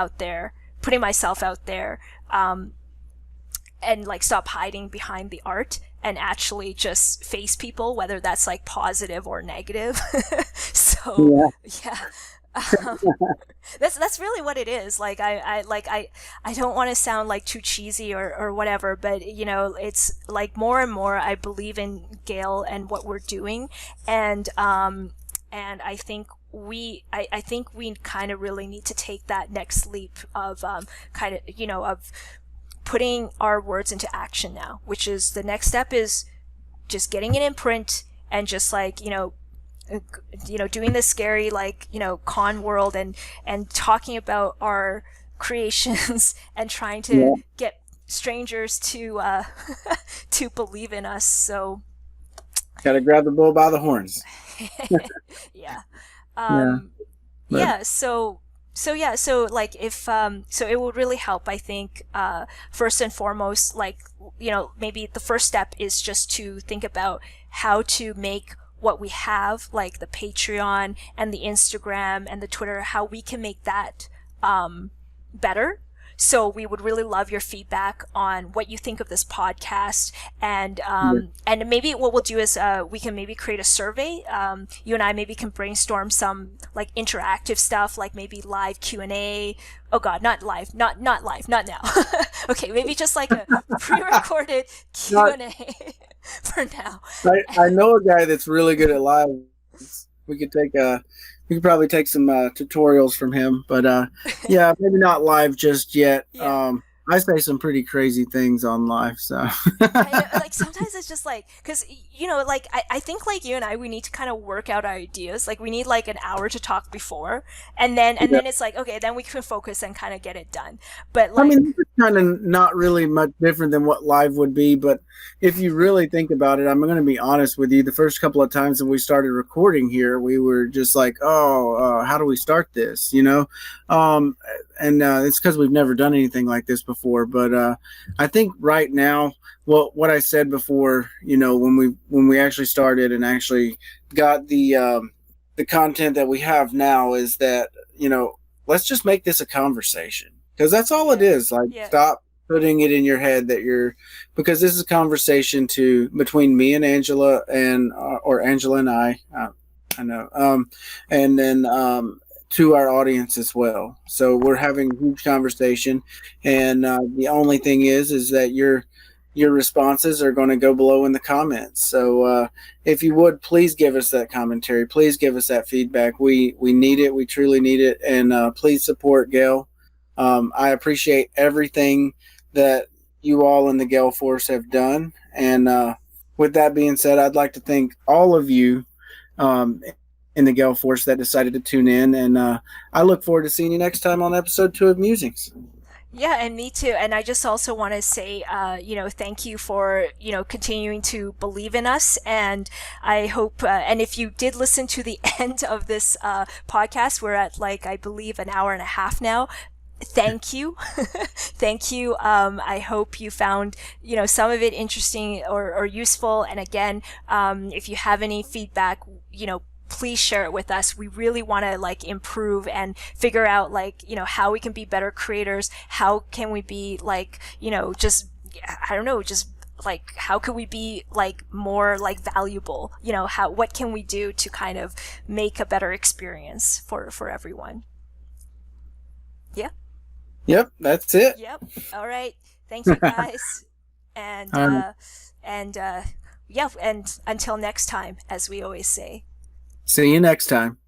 myself out there, and like stop hiding behind the art and actually just face people, whether that's like positive or negative. So yeah. That's really what it is. Like I don't want to sound like too cheesy or whatever, but it's like more and more I believe in Gale and what we're doing, and I think we kind of really need to take that next leap of of putting our words into action now, which is the next step is just getting it in print and just like, doing this scary, like, con world and talking about our creations and trying to get strangers to, to believe in us. So gotta grab the bull by the horns. Yeah. So like if so it would really help, I think, first and foremost, like, maybe the first step is just to think about how to make what we have, like the Patreon and the Instagram and the Twitter, how we can make that better. So we would really love your feedback on what you think of this podcast, and maybe what we'll do is we can maybe create a survey. You and I maybe can brainstorm some like interactive stuff, like maybe live Q&A. Oh God, not live, not now. Okay, maybe just like a pre-recorded Q&A for now. I know a guy that's really good at live. We could probably take some tutorials from him, but yeah, maybe not live just yet. Yeah. I say some pretty crazy things on live, so. I know, like sometimes it's just like, because like I think like you and I, we need to kind of work out our ideas. Like we need like an hour to talk before, and then it's like, okay, then we can focus and kind of get it done. But like, I mean, it's kind of not really much different than what live would be, but if you really think about it, I'm going to be honest with you. The first couple of times that we started recording here, we were just like, how do we start this? And it's because we've never done anything like this before. But I think right now, what I said before, when we actually started and actually got the content that we have now, is that let's just make this a conversation, because that's all it is. Like, stop putting it in your head that because this is a conversation between me and Angela or Angela and I know, and then to our audience as well. So we're having a huge conversation, and the only thing is that your responses are going to go below in the comments. So if you would, please give us that commentary. Please give us that feedback. We need it. We truly need it. And please support Gale. I appreciate everything that you all in the Gale Force have done. And with that being said, I'd like to thank all of you in the Gale Force that decided to tune in. And I look forward to seeing you next time on episode 2 of Musings. Yeah, and me too. And I just also want to say, thank you for, continuing to believe in us. And I hope, and if you did listen to the end of this podcast, we're at I believe an hour and a half now. Thank you. Thank you. I hope you found, some of it interesting or useful. And again, if you have any feedback, please share it with us. We really want to like improve and figure out like, how we can be better creators. How can we be like, just, I don't know, just like, how can we be like more like valuable? What can we do to kind of make a better experience for everyone? Yeah. Yep, that's it. Yep. All right. Thank you guys. And, and yeah, and until next time, as we always say. See you next time.